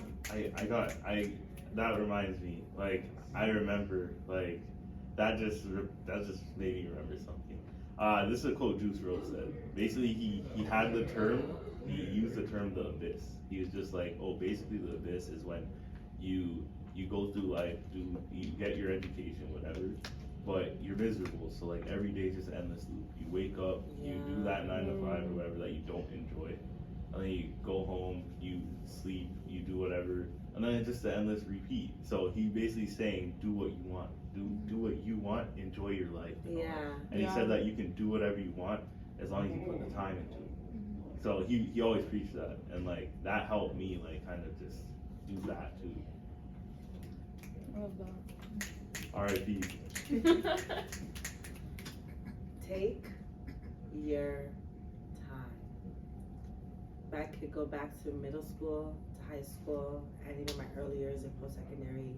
That reminds me, like, I remember, like, that just made me remember something. This is a quote Juice WRLD said. Basically, he had the term, he used the term the abyss. He was just like, oh, basically the abyss is when you go through life, you get your education, whatever, but you're miserable. So like every day is just an endless loop. You wake up, you do that 9 to 5 or whatever that you don't enjoy, and then you go home, you sleep, you do whatever, and then it's just an endless repeat. So he basically saying, do what you want, do what you want, enjoy your life. And he said that you can do whatever you want as long as you put the time into it. So he always preached that, and like that helped me like kind of just do that too. I love that. R.I.P. Take your time. I could go back to middle school, to high school, and even my early years in post-secondary.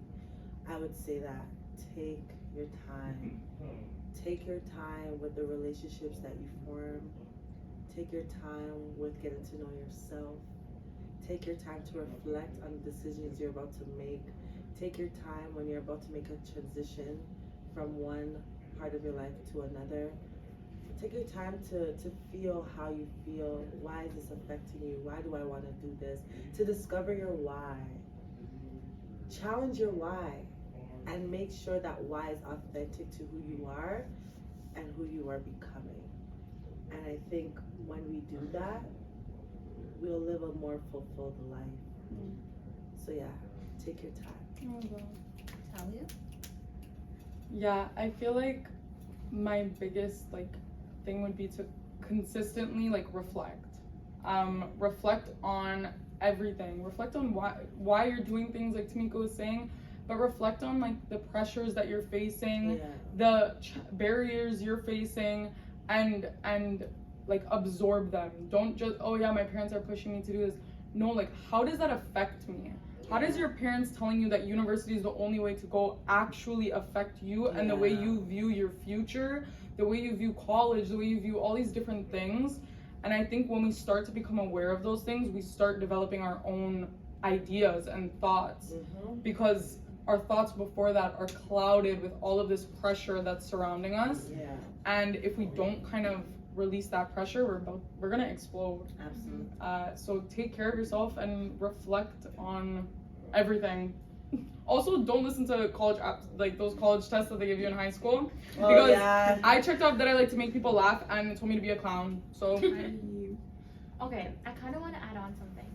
I would say that take your time. Take your time with the relationships that you form. Take your time with getting to know yourself. Take your time to reflect on the decisions you're about to make. Take your time when you're about to make a transition from one part of your life to another. Take your time to feel how you feel. Why is this affecting you? Why do I want to do this? To discover your why. Challenge your why and make sure that why is authentic to who you are and who you are becoming. And I think when we do that, we'll live a more fulfilled life. So yeah, take your time. Talia? Yeah, I feel like my biggest like thing would be to consistently like reflect. Reflect on everything. Reflect on why you're doing things, like Tamika was saying, but reflect on like the pressures that you're facing, the barriers you're facing, and like absorb them. Don't just, oh yeah, my parents are pushing me to do this. No, like how does that affect me? How does your parents telling you that university is the only way to go actually affect you and the way you view your future, the way you view college, the way you view all these different things? And I think when we start to become aware of those things, we start developing our own ideas and thoughts, because our thoughts before that are clouded with all of this pressure that's surrounding us. And if we don't kind of release that pressure, we're gonna explode. Absolutely. So take care of yourself and reflect on everything. Also, don't listen to college apps, like those college tests that they give you in high school, because I checked off that I like to make people laugh, and it told me to be a clown. So okay, I kind of want to add on something.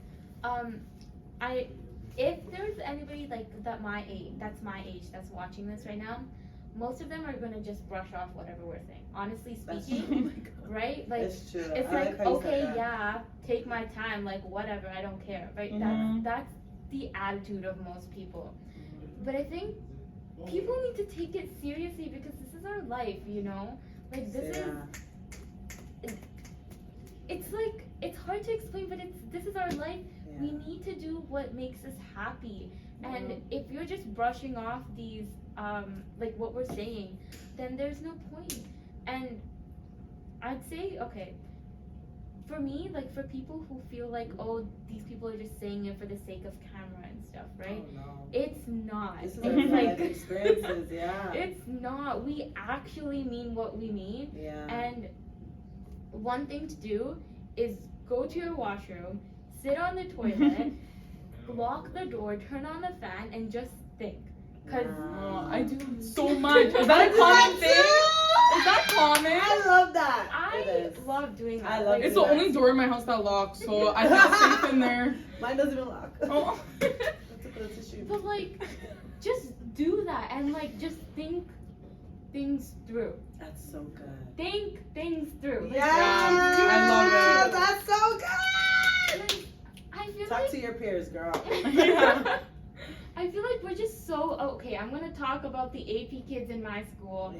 If there's anybody like that's my age that's watching this right now, most of them are gonna just brush off whatever we're saying. Honestly speaking, right? Like it's true. It's like, okay, yeah, take my time, like whatever, I don't care, right? That's the attitude of most people. But I think people need to take it seriously, because this is our life, you know? Like this is, it's like, it's hard to explain, but this is our life. We need to do what makes us happy. And if you're just brushing off these, like what we're saying, then there's no point. And I'd say, okay, for me, like for people who feel like, oh, these people are just saying it for the sake of camera and stuff, right? Oh, no. It's not. This is It's like experiences, It's not. We actually mean what we mean. And one thing to do is go to your washroom, sit on the toilet, lock the door, turn on the fan, and just think. Cause I do so much. Is that a common thing? Is that common? I love that. I love doing that. I love It's the only door in my house that locks, so I feel safe in there. Mine doesn't even lock. Oh. But like, just do that and like just think things through. That's so good. Think things through. Like, I love it. That's so good. Like, I feel Talk like to your peers, girl. I feel like we're just so okay. I'm gonna talk about the AP kids in my school.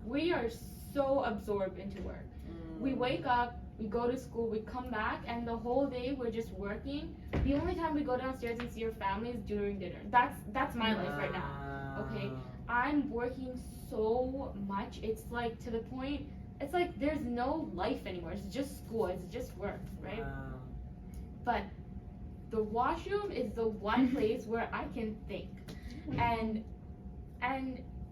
We are so absorbed into work. We wake up, we go to school, we come back, and the whole day we're just working. The only time we go downstairs and see our family is during dinner. That's my life right now. Okay, I'm working so much. It's like to the point. It's like there's no life anymore. It's just school. It's just work, right? Wow. But the washroom is the one place where I can think, and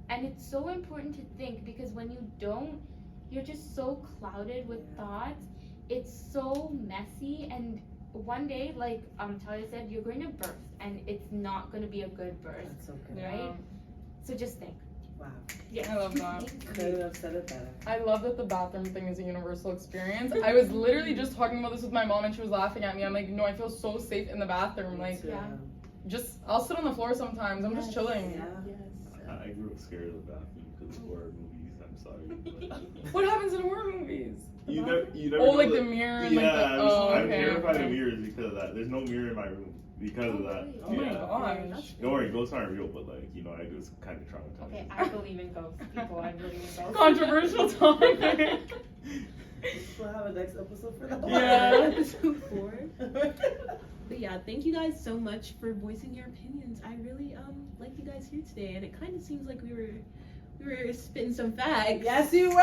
it's so important to think, because when you don't, you're just so clouded with thoughts. It's so messy, and one day, like Talia said, you're going to birth, and it's not going to be a good birth, That's okay. right? So just think. Wow. Yeah. I love that. Couldn't have said it better. I love that the bathroom thing is a universal experience. I was literally just talking about this with my mom and she was laughing at me. I'm like, no, I feel so safe in the bathroom. Like, Yeah. just, I'll sit on the floor sometimes. I'm just chilling. Yeah. Yes. I grew up scared of the bathroom because of horror movies. I'm sorry. What happens in horror movies? You never Oh, know like the mirror and Yeah, like the, oh, I'm okay. terrified of mirrors because of that. There's no mirror in my room because of that. Oh my Yeah. gosh. Don't worry, ghosts aren't real, but like, you know, I was kind of traumatized. Okay, I believe in ghosts. People, I believe in ghosts. Controversial topic. We'll have a next episode for that. Yeah. Episode 4. But yeah, thank you guys so much for voicing your opinions. I really like you guys here today, and it kind of seems like we were spitting some facts. Yes, you were.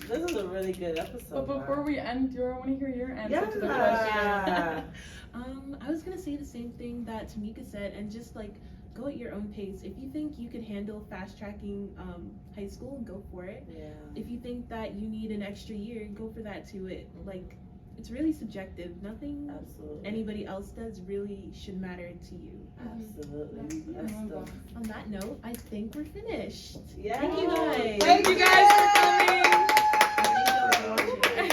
This is a really good episode. But before we end, Dior, I want to hear your answer to the question. Yeah. I was gonna say the same thing that Tamika said, and just like go at your own pace. If you think you could handle fast tracking high school, go for it. Yeah. If you think that you need an extra year, go for that too. Like it's really subjective. Nothing Absolutely. anybody else does really should matter to you. Absolutely. That's the. On that note, I think we're finished. Yeah. Thank you guys. Thank you guys for coming. Thank you for watching.